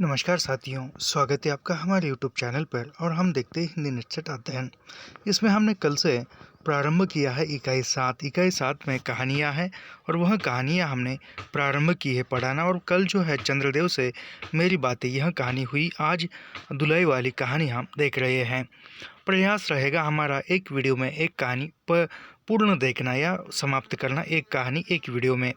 नमस्कार साथियों, स्वागत है आपका हमारे यूट्यूब चैनल पर। और हम देखते हैं हिंदी निश्चित अध्ययन। इसमें हमने कल से प्रारंभ किया है इकाई 7। इकाई 7 में कहानियाँ हैं और वह कहानियाँ हमने प्रारंभ की है पढ़ाना। और कल जो है चंद्रदेव से मेरी बातें, यह कहानी हुई। आज धुलाई वाली कहानी हम देख रहे हैं। प्रयास रहेगा हमारा एक वीडियो में एक कहानी पूर्ण देखना या समाप्त करना, एक कहानी एक वीडियो में।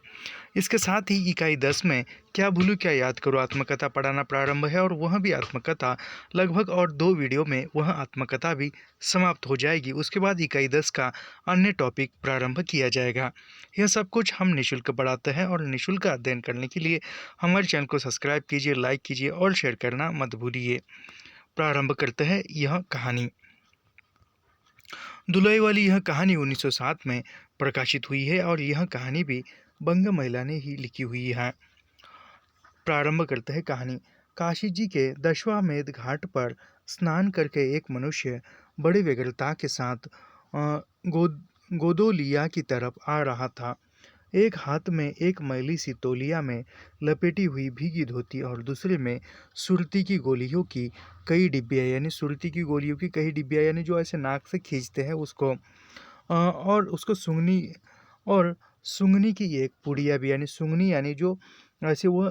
इसके साथ ही इकाई 10 में क्या भूलूं क्या याद करूं आत्मकथा पढ़ाना प्रारंभ है, और वह भी आत्मकथा लगभग, और 2 वीडियो में वह आत्मकथा भी समाप्त हो जाएगी। उसके बाद इकाई 10 का अन्य टॉपिक प्रारंभ किया जाएगा। यह सब कुछ हम निःशुल्क पढ़ाते हैं, और निःशुल्क अध्ययन करने के लिए हमारे चैनल को सब्सक्राइब कीजिए, लाइक कीजिए और शेयर करना मत भूलिए। प्रारंभ करते हैं यह कहानी। दुलई वाली यह कहानी 1907 में प्रकाशित हुई है, और यह कहानी भी बंग महिला ने ही लिखी हुई है। प्रारंभ करते हैं कहानी। काशी जी के दशाश्वमेध घाट पर स्नान करके एक मनुष्य बड़े व्यग्रता के साथ गोदोलिया की तरफ आ रहा था। एक हाथ में एक मैली सी तौलिया में लपेटी हुई भीगी धोती, और दूसरे में सुरती की गोलियों की कई डिब्बियाँ, यानी सुरती की गोलियों की कई डिब्बियाँ, यानी जो ऐसे नाक से खींचते हैं उसको, और उसको सूंघनी की एक पुड़िया भी, यानी सूंघनी, यानी जो ऐसे वो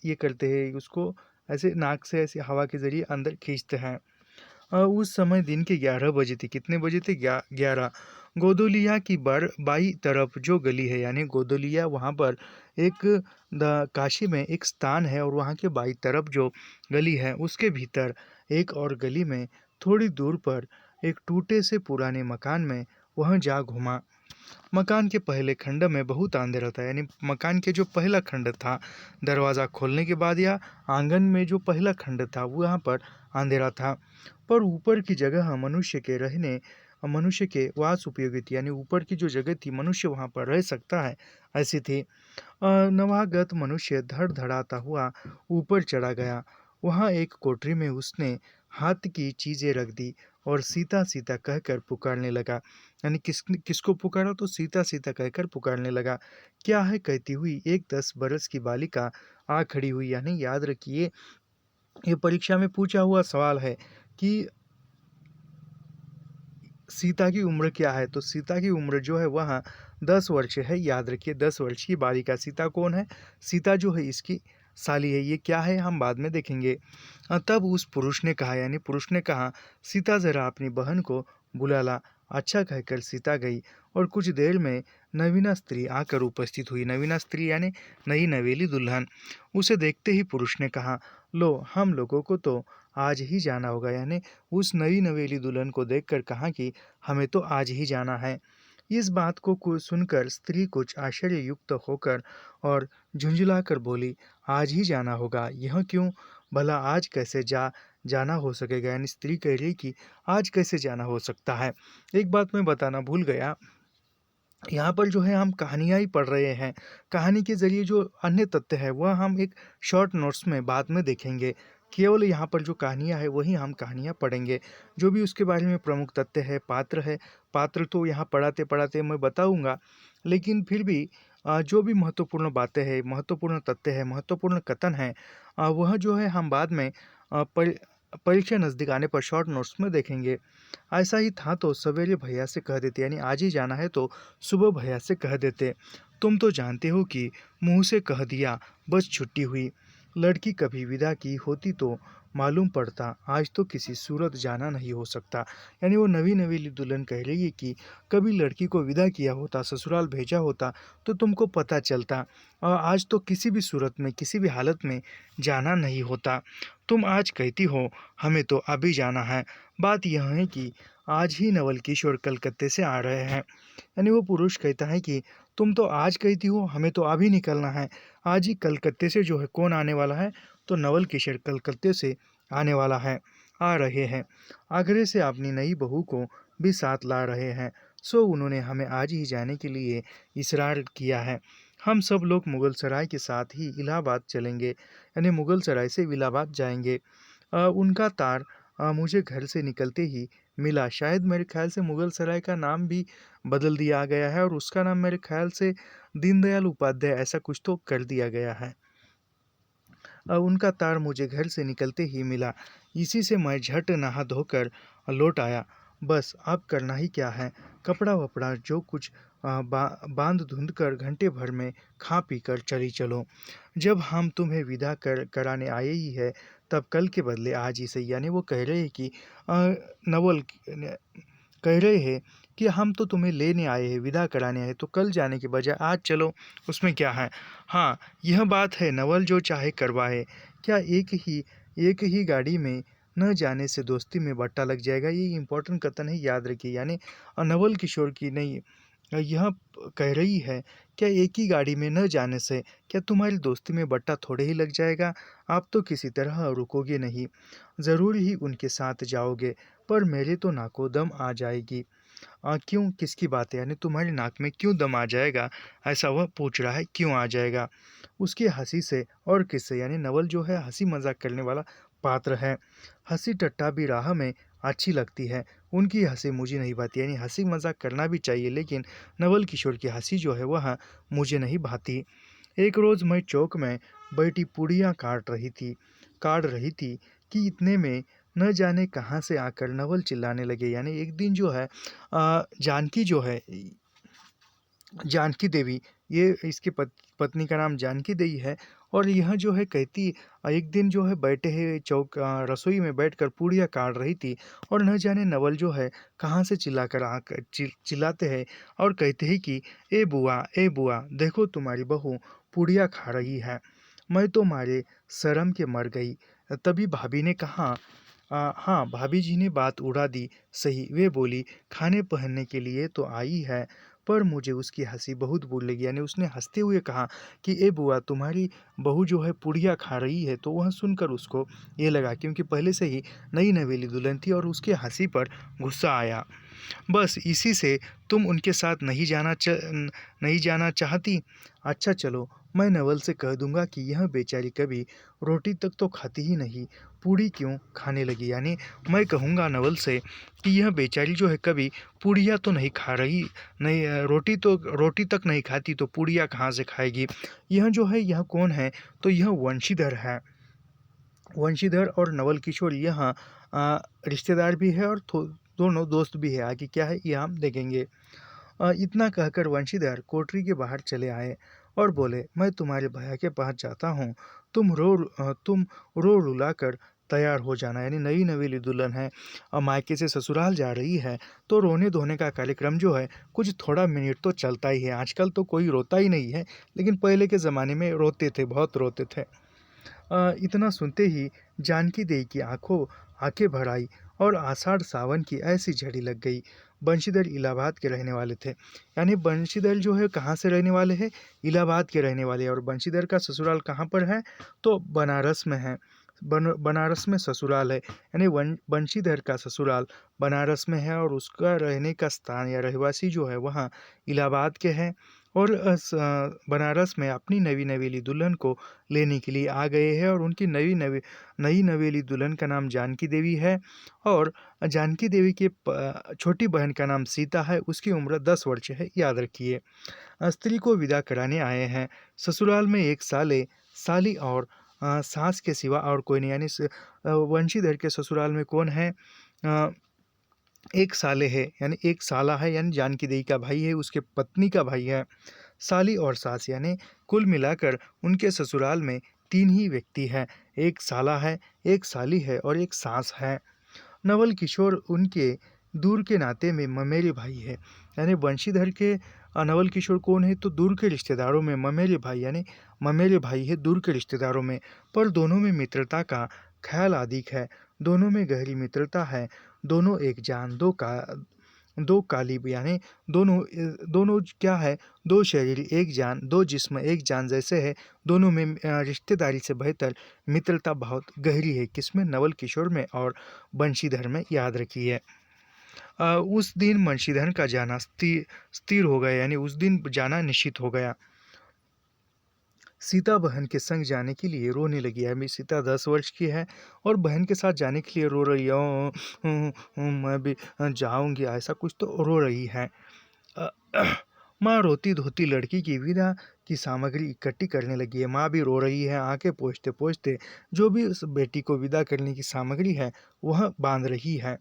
ये करते हैं, उसको ऐसे नाक से ऐसे हवा के ज़रिए अंदर खींचते हैं। उस समय दिन के 11 बजे थे। कितने बजे थे? 11। गोदोलिया की बाई तरफ जो गली है, यानी गोदोलिया, वहाँ पर एक काशी में एक स्थान है, और वहाँ के बाई तरफ जो गली है उसके भीतर एक और गली में थोड़ी दूर पर एक टूटे से पुराने मकान में वह जा घुमा। मकान के पहले खंड में बहुत अंधेरा था, यानी मकान के जो पहला खंड था, दरवाज़ा खोलने के बाद या आंगन में जो पहला खंड था वो यहाँ पर अंधेरा था। पर ऊपर की जगह मनुष्य के वास उपयोगी थी, यानी ऊपर की जो जगह थी मनुष्य वहाँ पर रह सकता है, ऐसी थी। नवागत मनुष्य धड़धड़ाता हुआ ऊपर चढ़ा गया। वहाँ एक कोठरी में उसने हाथ की चीज़ें रख दी और सीता सीता कहकर पुकारने लगा। यानी किसको पुकारा? तो सीता सीता कहकर पुकारने लगा। क्या है? कहती हुई एक 10 बरस की बालिका आ खड़ी हुई। यानी याद रखिए, ये परीक्षा में पूछा हुआ सवाल है कि सीता की उम्र क्या है? तो सीता की उम्र जो है वह 10 वर्ष है। याद रखिए, 10 वर्ष की बालिका। सीता कौन है? सीता जो है इसकी साली है। ये क्या है हम बाद में देखेंगे। तब उस पुरुष ने कहा, यानी पुरुष ने कहा, सीता जरा अपनी बहन को बुला ला। अच्छा कहकर सीता गई, और कुछ देर में नवीना स्त्री आकर उपस्थित हुई। नवीना स्त्री यानी नई नवेली दुल्हन। उसे देखते ही पुरुष ने कहा, लो, हम लोगों को तो आज ही जाना होगा। यानी उस नई नवेली दुल्हन को देखकर कहा कि हमें तो आज ही जाना है। इस बात को सुनकर स्त्री कुछ आश्चर्ययुक्त होकर और झुंझलाकर बोली, आज ही जाना होगा? यह क्यों? भला आज कैसे जाना हो सकेगा? यानी स्त्री कह रही कि आज कैसे जाना हो सकता है। एक बात मैं बताना भूल गया, यहाँ पर जो है हम कहानियाँ ही पढ़ रहे हैं। कहानी के ज़रिए जो अन्य तथ्य है वह हम एक शॉर्ट नोट्स में बाद में देखेंगे। केवल यहाँ पर जो कहानियाँ है वही हम कहानियाँ पढ़ेंगे। जो भी उसके बारे में प्रमुख तथ्य है, पात्र तो यहाँ पढ़ाते-पढ़ाते मैं बताऊँगा। लेकिन फिर भी जो भी महत्वपूर्ण बातें हैं, महत्वपूर्ण तथ्य है, महत्वपूर्ण कथन है, वह जो है हम बाद में परीक्षा नज़दीक आने पर शॉर्ट नोट्स में देखेंगे। ऐसा ही था तो सवेरे भैया से कह देते, यानी आज ही जाना है तो सुबह भैया से कह देते। तुम तो जानते हो कि मुँह से कह दिया बस छुट्टी हुई। लड़की कभी विदा की होती तो मालूम पड़ता, आज तो किसी सूरत जाना नहीं हो सकता। यानी वो नवी नवेली दुल्हन कह रही है कि कभी लड़की को विदा किया होता, ससुराल भेजा होता तो तुमको पता चलता, और आज तो किसी भी सूरत में, किसी भी हालत में जाना नहीं होता। तुम आज कहती हो हमें तो अभी जाना है। बात यह है कि आज ही नवल किशोर कलकत्ते से आ रहे हैं। यानी वो पुरुष कहता है कि तुम तो आज कहती हो, हमें तो अभी निकलना है। आज ही कलकत्ते से जो है कौन आने वाला है? तो नवल किशोर कलकत्ते से आने वाला है, आ रहे हैं। आगरे से अपनी नई बहू को भी साथ ला रहे हैं। सो उन्होंने हमें आज ही जाने के लिए इसरार किया है। हम सब लोग मुगल सराय के साथ ही इलाहाबाद चलेंगे, यानी मुगल सराय से इलाहाबाद जाएंगे। उनका तार मुझे घर से निकलते ही मिला। शायद मेरे ख्याल से मुगल सराय का नाम भी बदल दिया गया है, और उसका नाम मेरे ख्याल से दीनदयाल उपाध्याय ऐसा कुछ तो कर दिया गया है। उनका तार मुझे घर से निकलते ही मिला। इसी से मैं झट नहा धोकर लौट आया। बस अब करना ही क्या है, कपड़ा वपड़ा जो कुछ बांध धुंध कर घंटे भर में खा पी कर चली चलो। जब हम तुम्हें विदा कराने आए ही है, तब कल के बदले आज ही सही। यानी वो कह रहे हैं कि नवल कह रहे हैं कि हम तो तुम्हें लेने आए हैं, विदा कराने आए हैं, तो कल जाने के बजाय आज चलो, उसमें क्या है। हाँ, यह बात है, नवल जो चाहे करवाए। क्या एक ही गाड़ी में न जाने से दोस्ती में बट्टा लग जाएगा। ये इम्पोर्टेंट कथन है, याद रखिए। यानी नवल किशोर की नहीं, यह कह रही है, क्या एक ही गाड़ी में न जाने से क्या तुम्हारी दोस्ती में बट्टा थोड़े ही लग जाएगा। आप तो किसी तरह रुकोगे नहीं, ज़रूर ही उनके साथ जाओगे, पर मेरे तो नाको दम आ जाएगी। क्यों, किसकी बात है, यानी तुम्हारी नाक में क्यों दम आ जाएगा, ऐसा वह पूछ रहा है, क्यों आ जाएगा। उसकी हंसी से और किससे, यानी नवल जो है हंसी मजाक करने वाला पात्र है। हंसी टट्टा भी राह में अच्छी लगती है, उनकी हंसी मुझे नहीं भाती। यानी हंसी मजाक करना भी चाहिए, लेकिन नवल किशोर की हंसी जो है वह मुझे नहीं भाती। एक रोज़ मैं चौक में बैठी पूड़ियाँ काट रही थी कि इतने में न जाने कहाँ से आकर नवल चिल्लाने लगे। यानी एक दिन जो है जानकी जो है, जानकी देवी, ये इसकी पत्नी का नाम जानकी देवी है। और यह जो है कहती, एक दिन जो है बैठे हैं रसोई में बैठकर पूड़ियाँ काट रही थी, और न जाने नवल जो है कहाँ से चिल्लाकर आकर चिल्लाते हैं और कहते हैं कि ए बुआ देखो तुम्हारी बहू पूड़ियाँ खा रही है। मैं तो मारे शर्म के मर गई। तभी भाभी ने कहा, हाँ, भाभी जी ने बात उड़ा दी सही। वे बोली, खाने पहनने के लिए तो आई है। पर मुझे उसकी हंसी बहुत बुरी लगी। यानी उसने हंसते हुए कहा कि ए बुआ तुम्हारी बहू जो है पुड़िया खा रही है। तो वह सुनकर उसको ये लगा, क्योंकि पहले से ही नई नवेली दुल्हन थी और उसके हंसी पर गुस्सा आया। बस इसी से तुम उनके साथ नहीं जाना चाहती। अच्छा चलो, मैं नवल से कह दूंगा कि यह बेचारी कभी रोटी तक तो खाती ही नहीं, पूड़ी क्यों खाने लगी। यानी मैं कहूँगा नवल से कि यह बेचारी जो है कभी पूड़ियाँ तो नहीं खा रही, नहीं रोटी तक नहीं खाती, तो पूड़ियाँ कहाँ से खाएगी। यह जो है यह कौन है, तो यह वंशीधर है। वंशीधर और नवल किशोर यहाँ रिश्तेदार भी है और दोनों दोस्त भी है। आगे क्या है ये हम देखेंगे। इतना कहकर वंशीधर कोठरी के बाहर चले आए और बोले, मैं तुम्हारे भैया के पास जाता हूँ, तुम रो रुला कर तैयार हो जाना। यानी नई नवेली दुल्हन है और मायके से ससुराल जा रही है, तो रोने धोने का कार्यक्रम जो है कुछ थोड़ा मिनट तो चलता ही है। आजकल तो कोई रोता ही नहीं है, लेकिन पहले के ज़माने में रोते थे, बहुत रोते थे। इतना सुनते ही जानकी देई की आंखें भर आई और आषाढ़ सावन की ऐसी झड़ी लग गई। बंशीधर इलाहाबाद के रहने वाले थे। यानी बंशीधर जो है कहाँ से रहने वाले हैं, इलाहाबाद के रहने वाले हैं। और बंशीधर का ससुराल कहाँ पर है, तो बनारस में है। बनारस में ससुराल है। यानी बंशीधर का ससुराल बनारस में है और उसका रहने का स्थान या रहवासी जो है वहाँ इलाहाबाद के हैं। और बनारस में अपनी नवी नवेली दुल्हन को लेने के लिए आ गए हैं। और उनकी नई नवेली दुल्हन का नाम जानकी देवी है। और जानकी देवी के छोटी बहन का नाम सीता है। उसकी उम्र 10 वर्ष है, याद रखिए। स्त्री को विदा कराने आए हैं। ससुराल में एक साली और सास के सिवा और कोई नहीं। यानी वंशीधर के ससुराल में कौन है, अ, एक साले है, यानी एक साला है, यानी जानकी देवी का भाई है, उसके पत्नी का भाई है। साली और सास, यानी कुल मिलाकर उनके ससुराल में 3 ही व्यक्ति हैं। एक साला है, एक साली है और एक सास है। नवल किशोर उनके दूर के नाते में ममेरे भाई है। यानी बंशीधर के नवल किशोर कौन है, तो दूर के रिश्तेदारों में ममेरे भाई, यानी ममेरे भाई है दूर के रिश्तेदारों में। पर दोनों में मित्रता का ख्याल अधिक है, दोनों में गहरी मित्रता है। दोनों एक जान दो कालिब, यानी दोनों क्या है, दो शरीर एक जान, दो जिस्म एक जान जैसे है। दोनों में रिश्तेदारी से बेहतर मित्रता बहुत गहरी है। किसमें, नवल किशोर में और बंशीधर में, याद रखिए। उस दिन बंशीधर का जाना स्थिर हो गया, यानी उस दिन जाना निश्चित हो गया। सीता बहन के संग जाने के लिए रोने लगी है। मेरी सीता 10 वर्ष की है और बहन के साथ जाने के लिए रो रही है। मैं भी जाऊंगी, ऐसा कुछ तो रो रही है। माँ रोती धोती लड़की की विदा की सामग्री इकट्ठी करने लगी है। माँ भी रो रही है, आंखें पोंछते पोंछते जो भी उस बेटी को विदा करने की सामग्री है वह बांध रही है।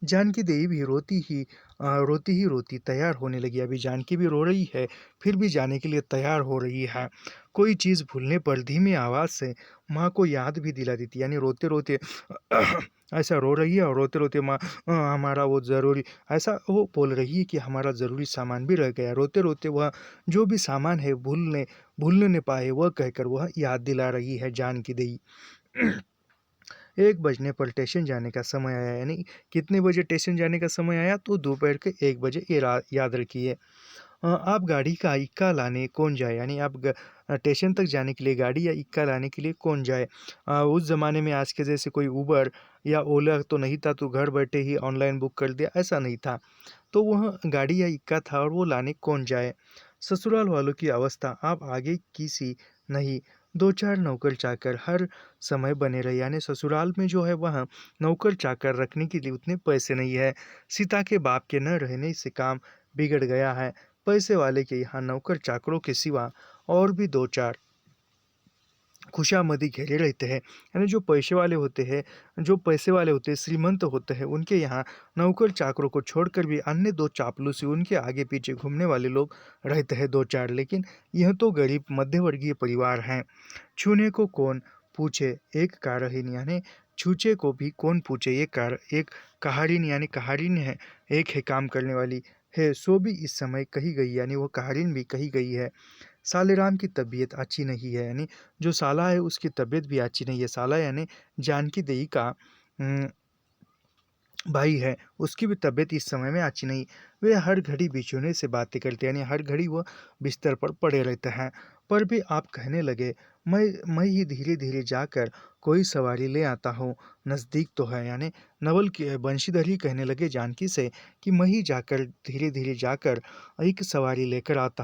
जानकी देवी भी रोती तैयार होने लगी। अभी जानकी भी रो रही है, फिर भी जाने के लिए तैयार हो रही है। कोई चीज़ भूलने पर धीमी आवाज़ से माँ को याद भी दिला देती, यानी रोते-रोते ऐसा रो रही है और रोते-रोते माँ हमारा वो ज़रूरी, ऐसा वो बोल रही है कि हमारा ज़रूरी सामान भी रह गया। रोते-रोते वह जो भी सामान है भूल न पाए वह कहकर वह याद दिला रही है जानकी देवी। 1 बजने पर स्टेशन जाने का समय आया, यानी कितने बजे स्टेशन जाने का समय आया, तो दोपहर के 1 बजे, ये याद रखिए। आप गाड़ी का इक्का लाने कौन जाए, यानी आप स्टेशन तक जाने के लिए गाड़ी या इक्का लाने के लिए कौन जाए। उस ज़माने में आज के जैसे कोई उबर या ओला तो नहीं था, तो घर बैठे ही ऑनलाइन बुक कर दिया, ऐसा नहीं था। तो वह गाड़ी या इक्का था और वो लाने कौन जाए। ससुराल वालों की अवस्था आप आगे की सी नहीं। 2-4 नौकर चाकर हर समय बने रहे, यानी ससुराल में जो है वहाँ नौकर चाकर रखने के लिए उतने पैसे नहीं है। सीता के बाप के न रहने से काम बिगड़ गया है। पैसे वाले के यहाँ नौकर चाकरों के सिवा और भी 2-4 खुशामदी घेरे रहते हैं, यानी जो पैसे वाले होते हैं, श्रीमंत होते हैं, उनके यहाँ नौकर चाकरों को छोड़कर भी अन्य 2 चापलूसी उनके आगे पीछे घूमने वाले लोग रहते हैं 2-4, लेकिन यह तो गरीब मध्यवर्गीय परिवार हैं। छूने को कौन पूछे एक कारहीन, यानी छूचे को भी कौन पूछे एक कहारिन, यानी कहारिन है, एक है काम करने वाली है, सो भी इस समय कही गई, यानी वो कहारिन भी कही गई है। सालेराम की तबीयत अच्छी नहीं है, यानी जो साला है उसकी तबीयत भी अच्छी नहीं है। साला यानी जानकी देवी का उम, भाई है, उसकी भी तबीयत इस समय में अच्छी नहीं। वे हर घड़ी बिछौने से बातें करते हैं, यानी हर घड़ी वो बिस्तर पर पड़े रहते हैं। पर भी आप कहने लगे, मैं ही धीरे धीरे जाकर कोई सवारी ले आता हूँ, नज़दीक तो है, यानी नवल के बंशीधर ही कहने लगे जानकी से कि मैं ही जाकर धीरे धीरे जाकर एक सवारी लेकर आता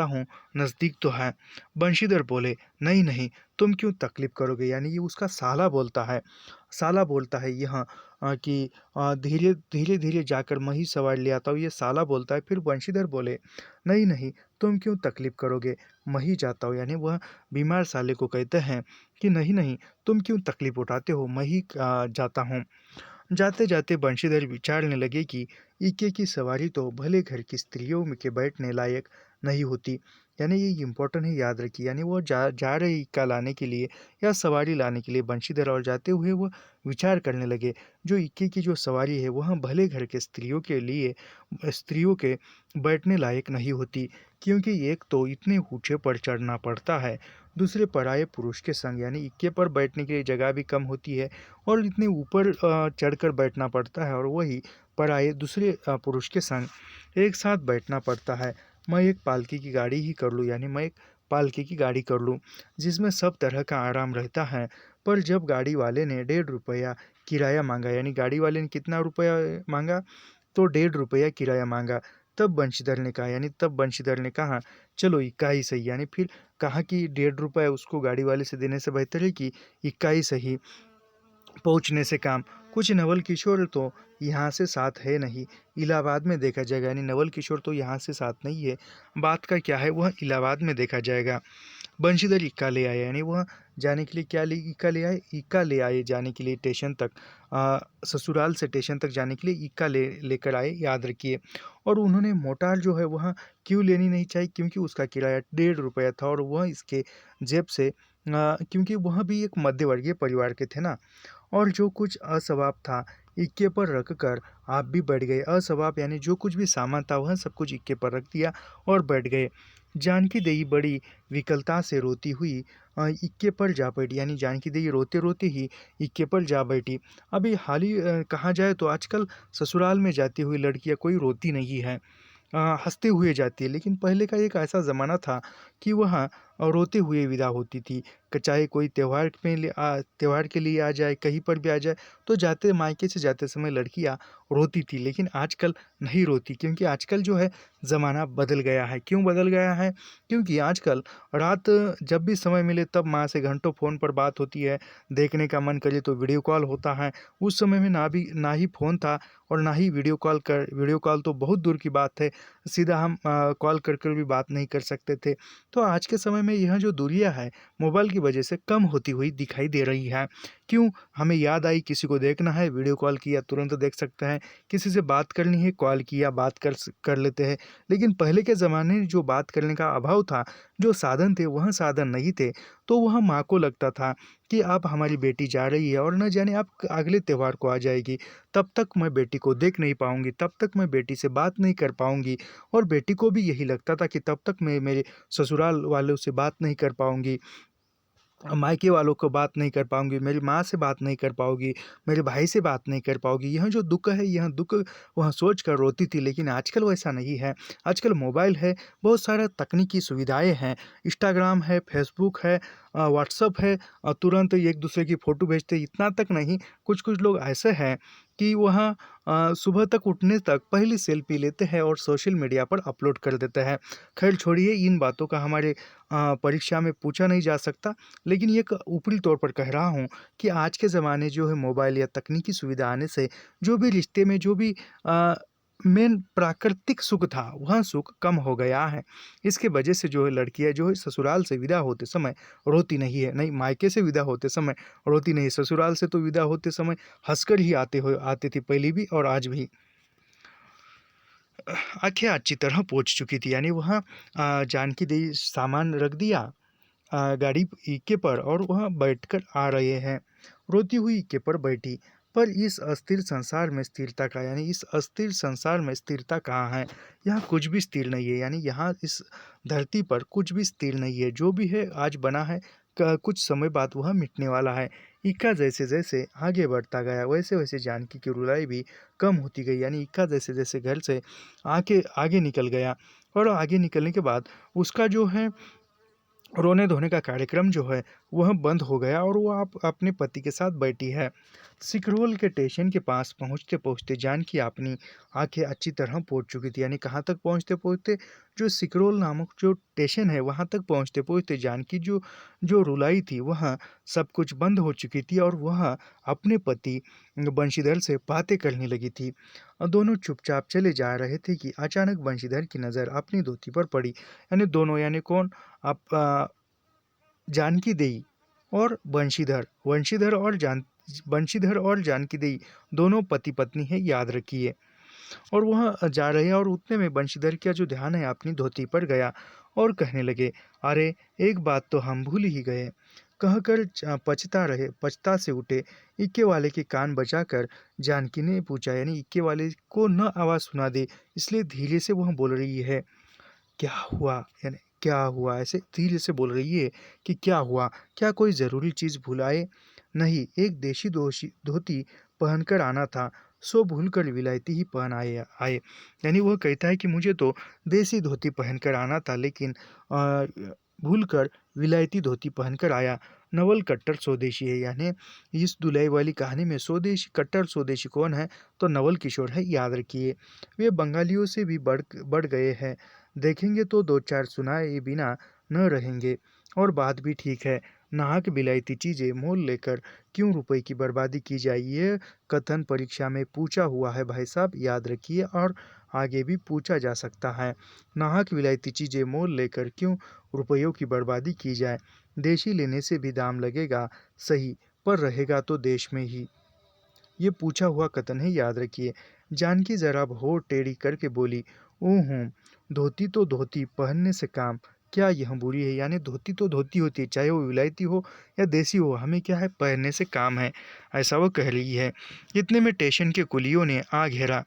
हूँ, नज़दीक तो है। बंशीधर बोले, नहीं नहीं, तुम क्यों तकलीफ करोगे, यानी ये उसका साला बोलता है यहाँ कि धीरे धीरे धीरे जाकर मैं ही सवारी ले आता हूँ, ये साला बोलता है। फिर बंशीधर बोले, नहीं नहीं, तुम क्यों तकलीफ करोगे, मैं ही जाता हूँ, यानी वह बीमार साले को कहते हैं कि नहीं नहीं, तुम क्यों तकलीफ उठाते हो, मैं ही जाता हूँ। जाते जाते बंशीधर विचारने लगे कि इक्के की सवारी तो भले घर की स्त्रियों में के बैठने लायक नहीं होती, यानी ये इम्पोर्टेंट है, याद रखिए। यानी वो जा रहे इक्का लाने के लिए या सवारी लाने के लिए बंशीधर, और जाते हुए वो विचार करने लगे, जो इक्के की जो सवारी है वह भले घर के स्त्रियों के बैठने लायक नहीं होती, क्योंकि एक तो इतने ऊंचे पर चढ़ना पड़ता है, दूसरे पराये पुरुष के संग, यानी इक्के पर बैठने के लिए जगह भी कम होती है और इतने ऊपर चढ़कर बैठना पड़ता है, और वही पराये दूसरे पुरुष के संग एक साथ बैठना पड़ता है। मैं एक पालकी की गाड़ी ही कर लूँ, यानी मैं एक पालकी की गाड़ी कर लूँ जिसमें सब तरह का आराम रहता है। पर जब गाड़ी वाले ने 1.5 रुपया किराया मांगा, यानी गाड़ी वाले ने कितना रुपया मांगा, तो 1.5 रुपया किराया मांगा। तब बंशीधर ने कहा, चलो इक्का ही सही, यानी फिर कहा कि 1.5 रुपया उसको गाड़ी वाले से देने से बेहतर है कि इक्का ही सही, पहुँचने से काम। कुछ नवल किशोर तो यहाँ से साथ है नहीं, इलाहाबाद में देखा जाएगा, यानी नवल किशोर तो यहाँ से साथ नहीं है, बात का क्या है, वह इलाहाबाद में देखा जाएगा। बंशीधर इक्का ले आए, यानी वह जाने के लिए इक्का ले आए जाने के लिए स्टेशन तक, ससुराल से स्टेशन तक जाने के लिए इक्का लेकर आए, याद रखिए। और उन्होंने मोटार जो है वह क्यों लेनी नहीं चाहिए, क्योंकि उसका किराया 1.5 रुपया था और वह इसके जेब से क्योंकि वह भी एक मध्यवर्गीय परिवार के थे ना। और जो कुछ असवाब था इक्के पर रख कर आप भी बैठ गए। असवाब यानी जो कुछ भी सामान था वह सब कुछ इक्के पर रख दिया और बैठ गए। जानकी देवी बड़ी विकलता से रोती हुई इक्के पर जा बैठी, यानी जानकी देवी रोते रोते ही इक्के पर जा बैठी। अभी हाल ही कहा जाए तो आजकल ससुराल में जाती हुई लड़कियां कोई रोती नहीं है, हंसते हुए जाती है, लेकिन पहले का एक ऐसा ज़माना था कि वह रोते हुए विदा होती थी। चाहे कोई त्योहार के लिए आ जाए, कहीं पर भी आ जाए, तो मायके से जाते समय लड़कियां रोती थी, लेकिन आजकल नहीं रोती, क्योंकि आजकल जो है ज़माना बदल गया है। क्यों बदल गया है? क्योंकि आजकल रात जब भी समय मिले तब माँ से घंटों फ़ोन पर बात होती है, देखने का मन करे तो वीडियो कॉल होता है। उस समय में ना ही फ़ोन था और ना ही वीडियो कॉल तो बहुत दूर की बात है, सीधा हम कॉल कर कर भी बात नहीं कर सकते थे। तो आज के समय में यह जो दूरियाँ है मोबाइल की वजह से कम होती हुई दिखाई दे रही है। क्यों? हमें याद आई, किसी को देखना है, वीडियो कॉल किया तुरंत देख सकते हैं, किसी से बात करनी है कॉल किया बात कर लेते हैं। लेकिन पहले के ज़माने में जो बात करने का अभाव था, जो साधन थे वह साधन नहीं थे, तो वह माँ को लगता था कि अब हमारी बेटी जा रही है और न जाने अब अगले त्योहार को आ जाएगी, तब तक मैं बेटी को देख नहीं पाऊँगी, तब तक मैं बेटी से बात नहीं कर पाऊँगी। और बेटी को भी यही लगता था कि तब तक मैं मेरे ससुराल वालों से बात नहीं कर पाऊँगी, मायके वालों को बात नहीं कर पाऊँगी, मेरी माँ से बात नहीं कर पाओगी, मेरे भाई से बात नहीं कर पाओगी। यह जो दुःख है, यह दुःख वह सोच कर रोती थी, लेकिन आजकल वैसा नहीं है। आजकल मोबाइल है, बहुत सारा तकनीकी सुविधाएँ हैं, इंस्टाग्राम है, फेसबुक है, व्हाट्सएप है, तुरंत एक दूसरे की फ़ोटो भेजते, इतना तक नहीं, कुछ-कुछ लोग ऐसे हैं कि वह सुबह तक उठने तक पहली सेल्फी लेते हैं और सोशल मीडिया पर अपलोड कर देते हैं। खैर छोड़िए, इन बातों का हमारे परीक्षा में पूछा नहीं जा सकता, लेकिन ये एक ऊपरी तौर पर कह रहा हूँ कि आज के ज़माने जो है मोबाइल या तकनीकी सुविधा आने से जो भी रिश्ते में जो भी मेन प्राकृतिक सुख था, वह सुख कम हो गया है। इसके वजह से जो है लड़कियाँ जो है ससुराल से विदा होते समय रोती नहीं है, नहीं मायके से विदा होते समय रोती नहीं, ससुराल से तो विदा होते समय हँसकर ही आती थी पहले भी और आज भी। आँखें अच्छी तरह पोंछ चुकी थी, यानी वह जानकी देवी सामान रख दिया गाड़ी ईके पर और वह बैठकर आ रहे हैं। रोती हुई ईके पर बैठी, पर इस अस्थिर संसार में स्थिरता का, यानी इस अस्थिर संसार में स्थिरता कहाँ है? यहाँ कुछ भी स्थिर नहीं है, यानी यहाँ इस धरती पर कुछ भी स्थिर नहीं है। जो भी है आज बना है, कुछ समय बाद वह मिटने वाला है। इक्का जैसे जैसे आगे बढ़ता गया, वैसे वैसे जानकी की रुलाई भी कम होती गई, यानी इक्का जैसे जैसे घर से आगे आगे निकल गया और आगे निकलने के बाद उसका जो है रोने-धोने का कार्यक्रम जो है वह बंद हो गया और वो आप अपने पति के साथ बैठी है। सिकरोल के स्टेशन के पास पहुँचते-पहुँचते जानकी अपनी आँखें अच्छी तरह पोंछ चुकी थी, यानी कहाँ तक पहुँचते-पहुँचते, जो सिकरोल नामक जो स्टेशन है वहाँ तक पहुँचते-पहुँचते जानकी जो जो रुलाई थी वह सब कुछ बंद हो चुकी थी और वह अपने पति बंशीधर से बातें करने लगी थी। दोनों चुपचाप चले जा रहे थे कि अचानक बंशीधर की नज़र अपनी धोती पर पड़ी, यानी दोनों, यानी कौन? जानकी देई और बंशीधर, बंशीधर और जानकी देई दोनों पति-पत्नी हैं, याद रखिए। और वह जा रहे हैं और उतने में बंशीधर का जो ध्यान है अपनी धोती पर गया और कहने लगे, अरे! एक बात तो हम भूल ही गए। कहकर पछता से उठे। इक्के वाले के कान बजाकर जानकी ने पूछा, यानी इक्के वाले को न आवाज़ सुना दे, इसलिए धीरे से वह बोल रही है, क्या हुआ? यानी क्या हुआ? ऐसे धीरे से बोल रही है कि क्या हुआ? क्या कोई ज़रूरी चीज़ भूल आए? नहीं, एक देशी धोती पहनकर आना था, सो भूलकर विलायती ही पहन आए। यानी वह कहता है कि मुझे तो देसी धोती पहनकर आना था, लेकिन भूलकर विलायती धोती पहनकर आया। नवल कट्टर स्वदेशी है, यानी इस धुलाई वाली कहानी में स्वदेशी कट्टर स्वदेशी कौन है? तो नवल किशोर है, याद रखिए। वे बंगालियों से भी बढ़ गए हैं। देखेंगे तो 2-4 सुनाए बिना न रहेंगे। और बात भी ठीक है, नाहक विलायती चीज़ें मोल लेकर क्यों रुपए की बर्बादी की जाए? ये कथन परीक्षा में पूछा हुआ है भाई साहब, याद रखिए, और आगे भी पूछा जा सकता है। नाहक विलायती चीज़ें मोल लेकर क्यों रुपयों की बर्बादी की जाए? देशी लेने से भी दाम लगेगा सही, पर रहेगा तो देश में ही। ये पूछा हुआ कथन है, याद रखिए। जानकी जरा होठ टेढ़ी करके बोली, ऊँ, धोती तो धोती, पहनने से काम, क्या यह बुरी है? यानी धोती तो धोती होती है, चाहे वो विलायती हो या देसी हो, हमें क्या है, पहनने से काम है, ऐसा वो कह रही है। इतने में स्टेशन के कुलियों ने आ घेरा।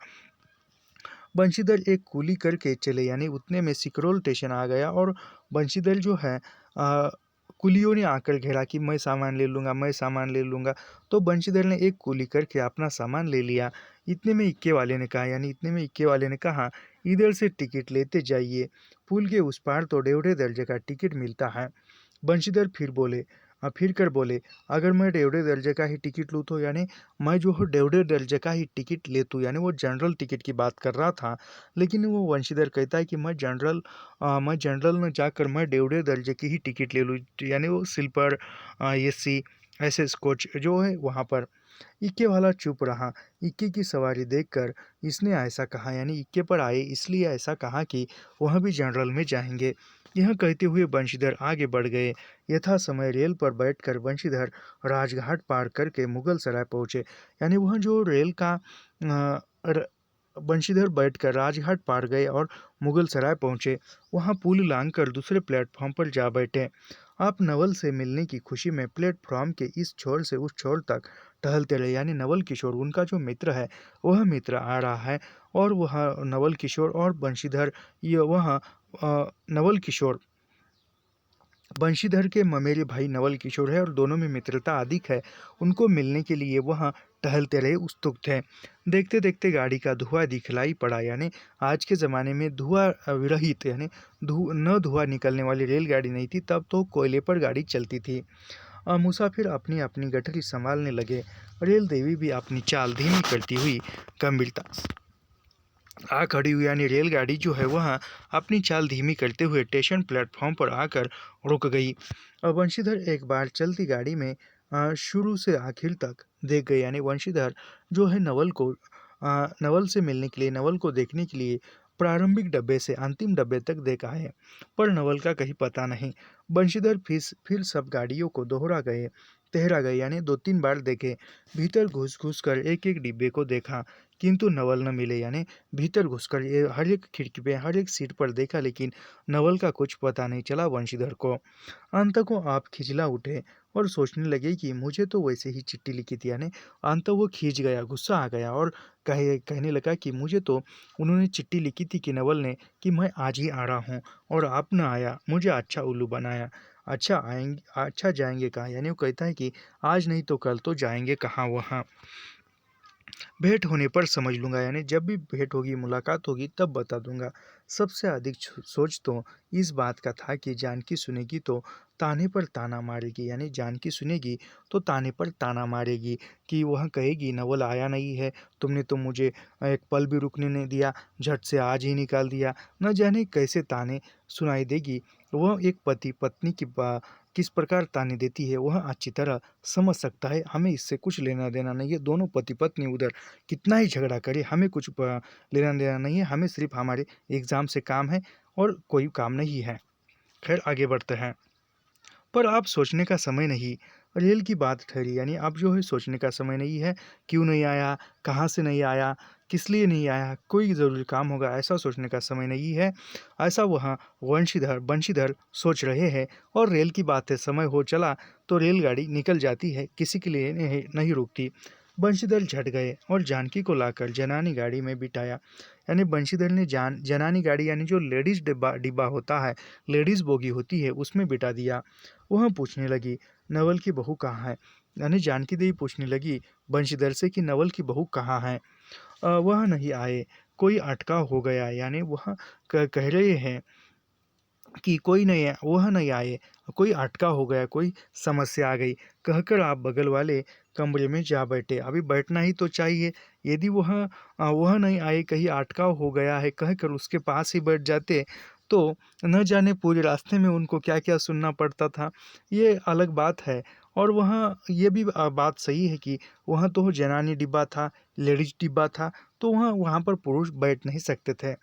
बंशीधर एक कूली करके चले, यानी उतने में सिकरोल स्टेशन आ गया और बंशीधर जो है कुलियों ने आकर घेरा कि मैं सामान ले लूँगा, मैं सामान ले लूँगा। तो बंशीधर ने एक कूली करके अपना सामान ले लिया। इतने में इक्के वाले ने कहा, यानी इतने में इक्के वाले ने कहा, इधर से टिकट लेते जाइए, पुल के उस पार तो डेढ़े दर्जे का टिकट मिलता है। बंशीधर फिर कर बोले, अगर मैं डेढ़े दर्जे का ही टिकट लूँ तो, यानी मैं जो हूँ डेढ़े दर्जे का ही टिकट ले तूँ, यानी वो जनरल टिकट की बात कर रहा था। लेकिन वो वंशीधर कहता है कि मैं जनरल में जाकर मैं डेढ़े दर्जे की ही टिकट ले लूँ, यानी वो स्लीपर एसी ऐसे कोच जो है वहाँ पर। इक्के वाला चुप रहा। इक्के की सवारी देखकर इसने ऐसा कहा, यानी इक्के पर आए इसलिए ऐसा कहा कि वह भी जनरल में जाएंगे। यह कहते हुए बंशीधर आगे बढ़ गए। यथा समय रेल पर बैठकर बंशीधर राजघाट पार करके मुगल सराय पहुंचे। यानी वह जो रेल का बंशीधर बैठकर राजघाट पार गए और मुगल सराय पहुंचे। वहां पुल लांघकर दूसरे प्लेटफॉर्म पर जा बैठे। आप नवल से मिलने की खुशी में प्लेटफॉर्म के इस छोर से उस छोर तक टहलते रहे। यानी नवल किशोर उनका जो मित्र है वह मित्र आ रहा है, और वह नवल किशोर और बंशीधर, ये वह नवल किशोर बंशीधर के ममेरे भाई नवल किशोर है और दोनों में मित्रता अधिक है। उनको मिलने के लिए वह टहलते रहे, उत्सुक थे। देखते देखते गाड़ी का धुआं दिखलाई पड़ा। यानी आज के ज़माने में धुआं विरहित, यानी धुआं निकलने वाली रेलगाड़ी नहीं थी, तब तो कोयले पर गाड़ी चलती थी। मुसाफिर अपनी अपनी गठरी संभालने लगे। रेल देवी भी अपनी चाल धीमी करती हुई गंभीरता आ खड़ी हुई। यानी रेलगाड़ी जो है वह अपनी चाल धीमी करते हुए स्टेशन प्लेटफॉर्म पर आकर रुक गई। बंशीधर एक बार चलती गाड़ी में शुरू से आखिर तक देख गए। यानी बंशीधर जो है नवल से मिलने के लिए, नवल को देखने के लिए प्रारंभिक डब्बे से अंतिम डब्बे तक देखा है, पर नवल का कहीं पता नहीं। बंशीधर फिर सब गाड़ियों को टहरा गए, यानी 2-3 बार देखे। भीतर घुस घुस कर एक एक डिब्बे को देखा, किंतु नवल न मिले। यानी भीतर घुसकर ये हर एक खिड़की पे, हर एक सीट पर देखा, लेकिन नवल का कुछ पता नहीं चला बंशीधर को। अंत को आप खिजला उठे और सोचने लगे कि मुझे तो वैसे ही चिट्ठी लिखी थी। यानी अंत वो खींच गया, गुस्सा आ गया और कहने लगा कि मुझे तो उन्होंने चिट्ठी लिखी थी कि नवल ने, कि मैं आज ही आ रहा हूँ और आप न आया, मुझे अच्छा उल्लू बनाया। अच्छा जाएंगे कहाँ? यानी वो कहता है कि आज नहीं तो कल तो जाएंगे कहाँ वहाँ। भेंट होने पर समझ लूँगा, यानी जब भी भेंट होगी, मुलाकात होगी, तब बता दूंगा। सबसे अधिक सोच तो इस बात का था कि जानकी सुनेगी तो ताने पर ताना मारेगी। यानी जानकी सुनेगी तो ताने पर ताना मारेगी कि वह कहेगी नवल आया नहीं है, तुमने तो मुझे एक पल भी रुकने नहीं दिया, झट से आज ही निकाल दिया। न जाने कैसे ताने सुनाई देगी। वह एक पति पत्नी की किस प्रकार ताने देती है वह अच्छी तरह समझ सकता है। हमें इससे कुछ लेना देना नहीं है। दोनों पति पत्नी उधर कितना ही झगड़ा करे, हमें कुछ लेना देना नहीं है। हमें सिर्फ हमारे एग्ज़ाम से काम है और कोई काम नहीं है। खैर आगे बढ़ते हैं। पर आप सोचने का समय नहीं, रेल की बात ठहरी। यानी अब जो है सोचने का समय नहीं है, क्यों नहीं आया, कहाँ से नहीं आया, किस लिए नहीं आया, कोई ज़रूरी काम होगा, ऐसा सोचने का समय नहीं है। ऐसा वहाँ बंशीधर सोच रहे हैं और रेल की बात है। समय हो चला तो रेलगाड़ी निकल जाती है, किसी के लिए नहीं रुकती। बंशीधर झट गए और जानकी को लाकर जनानी गाड़ी में बिठाया। यानी बंशीधर ने जनानी गाड़ी, यानी जो लेडीज़ डिब्बा डिब्बा होता है, लेडीज़ बोगी होती है, उसमें बिठा दिया। वह पूछने लगी नवल की बहू कहाँ है? यानी जानकी देवी पूछने लगी बंशीधर से कि नवल की बहू कहाँ है? वह नहीं आए, कोई अटका हो गया। यानी वह कह रहे हैं कि कोई नहीं है, वह नहीं आए, कोई अटका हो गया, कोई समस्या आ गई, कहकर आप बगल वाले कमरे में जा बैठे। अभी बैठना ही तो चाहिए। यदि वह नहीं आए, कहीं अटकाव हो गया है कहकर उसके पास ही बैठ जाते, तो न जाने पूरे रास्ते में उनको क्या क्या सुनना पड़ता था। ये अलग बात है। और वहाँ ये भी बात सही है कि वहाँ तो जनानी डिब्बा था, लेडीज डिब्बा था, तो वहाँ पर पुरुष बैठ नहीं सकते थे।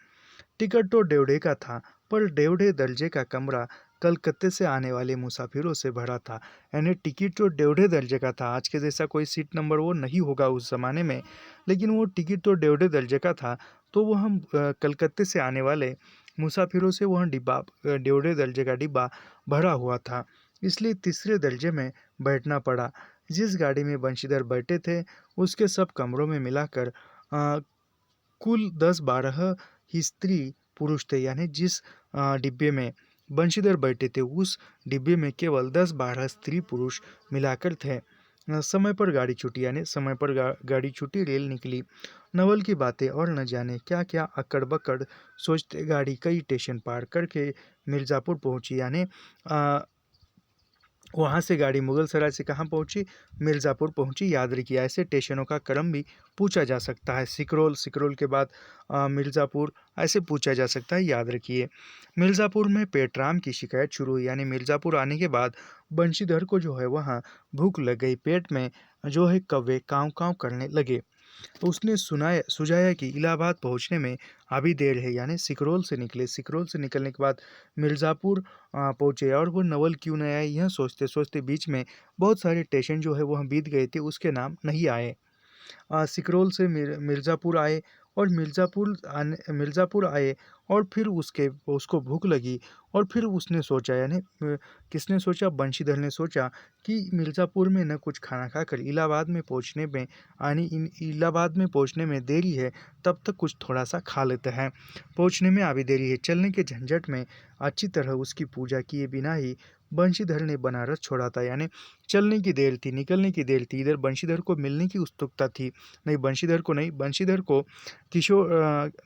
टिकट तो डेवढ़े का था, पर डेवढ़े दर्जे का कमरा कलकत्ते से आने वाले मुसाफिरों से भरा था। यानी टिकट तो डेवढ़े दर्जे का था। आज के जैसा कोई सीट नंबर वो नहीं होगा उस ज़माने में, लेकिन वो टिकट तो डेवढ़े दर्जे का था। तो वो हम कलकत्ते से आने वाले मुसाफिरों से वह डिब्बा, डेवढ़े दर्जे का डिब्बा भरा हुआ था, इसलिए तीसरे दर्जे में बैठना पड़ा। जिस गाड़ी में बंशीधर बैठे थे उसके सब कमरों में मिलाकर कुल 10-12 ही स्त्री पुरुष थे। यानी जिस डिब्बे में बंशीधर बैठे थे उस डिब्बे में केवल 10-12 स्त्री पुरुष मिलाकर थे। समय पर गाड़ी छूटी। यानी समय पर गाड़ी छूटी, रेल निकली। नवल की बातें और न जाने क्या क्या अकड़ बकड़ सोचते गाड़ी कई स्टेशन पार करके मिर्ज़ापुर पहुंची। यानी वहाँ से गाड़ी मुगल सराय से कहाँ पहुँची? मिर्ज़ापुर पहुँची। याद रखिए, ऐसे स्टेशनों का क्रम भी पूछा जा सकता है। सिकरोल के बाद मिर्ज़ापुर, ऐसे पूछा जा सकता है, याद रखिए। मिर्ज़ापुर में पेटराम की शिकायत शुरू हुई। यानी मिर्ज़ापुर आने के बाद बंशीधर को जो है वहाँ भूख लग गई, पेट में जो है कौवे काँव काँव करने लगे। तो उसने सुझाया कि इलाहाबाद पहुंचने में अभी देर है, यानी सिकरोल से निकले। सिकरोल से निकलने के बाद मिर्ज़ापुर पहुंचे, और वो नवल क्यों नहीं आए, यह सोचते सोचते बीच में बहुत सारे स्टेशन जो है वह बीत गए थे, उसके नाम नहीं आए। सिकरोल से मिर्ज़ापुर आए, और मिर्ज़ापुर आए, और फिर उसको भूख लगी, और फिर उसने सोचा, यानी किसने सोचा, बंशीधर ने सोचा कि मिर्ज़ापुर में न कुछ खाना खाकर इलाहाबाद में पहुंचने में देरी है, तब तक कुछ थोड़ा सा खा लेते हैं, पहुंचने में अभी देरी है। चलने के झंझट में अच्छी तरह उसकी पूजा किए बिना ही बंशीधर ने बनारस छोड़ा था, यानी चलने की देर थी, निकलने की देर थी, इधर बंशीधर को मिलने की उत्सुकता थी, नहीं बंशीधर को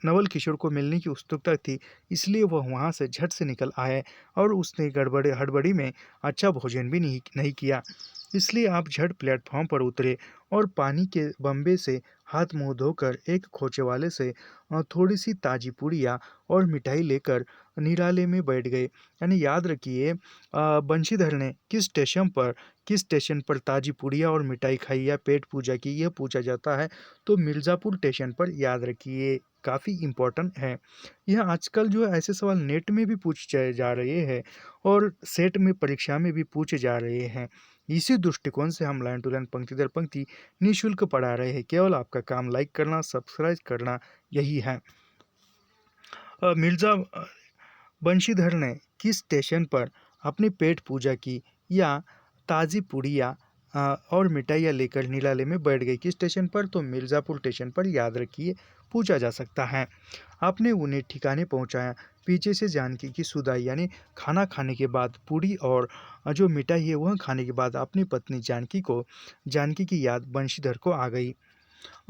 नवल किशोर को मिलने की उत्सुकता थी, इसलिए वह वहाँ से झट से निकल आए, और उसने हड़बड़ी में अच्छा भोजन भी नहीं किया। इसलिए आप झट प्लेटफॉर्म पर उतरे, और पानी के बम्बे से हाथ मुंह धोकर एक खोचे वाले से थोड़ी सी ताजी पुड़िया और मिठाई लेकर निराले में बैठ गए। यानी याद रखिए, बंशीधर ने किस स्टेशन पर ताजी पुड़िया और मिठाई खाई या पेट पूजा की, यह पूछा जाता है तो मिर्ज़ापुर स्टेशन पर, याद रखिए, काफ़ी इम्पोर्टेंट है। यह आजकल जो है ऐसे सवाल नेट में भी पूछे जा रहे हैं, और सेट में परीक्षा में भी पूछे जा रहे हैं। इसी दृष्टिकोण से हम लाइन टू लाइन पंक्ति दर पंक्ति निःशुल्क पढ़ा रहे हैं। केवल आपका काम लाइक करना, सब्सक्राइब करना यही है। मिर्ज़ा बंशीधर ने किस स्टेशन पर अपनी पेट पूजा की या ताज़ी पुड़िया और मिठाइयाँ लेकर निराले में बैठ गई, किस स्टेशन पर, तो मिर्ज़ापुर स्टेशन पर, याद रखिए, पूछा जा सकता है। आपने उन्हें ठिकाने पहुंचाया। पीछे से जानकी की सुधाई, यानी खाना खाने के बाद पूड़ी और जो मिठाई है वह खाने के बाद अपनी पत्नी जानकी की याद बंशीधर को आ गई।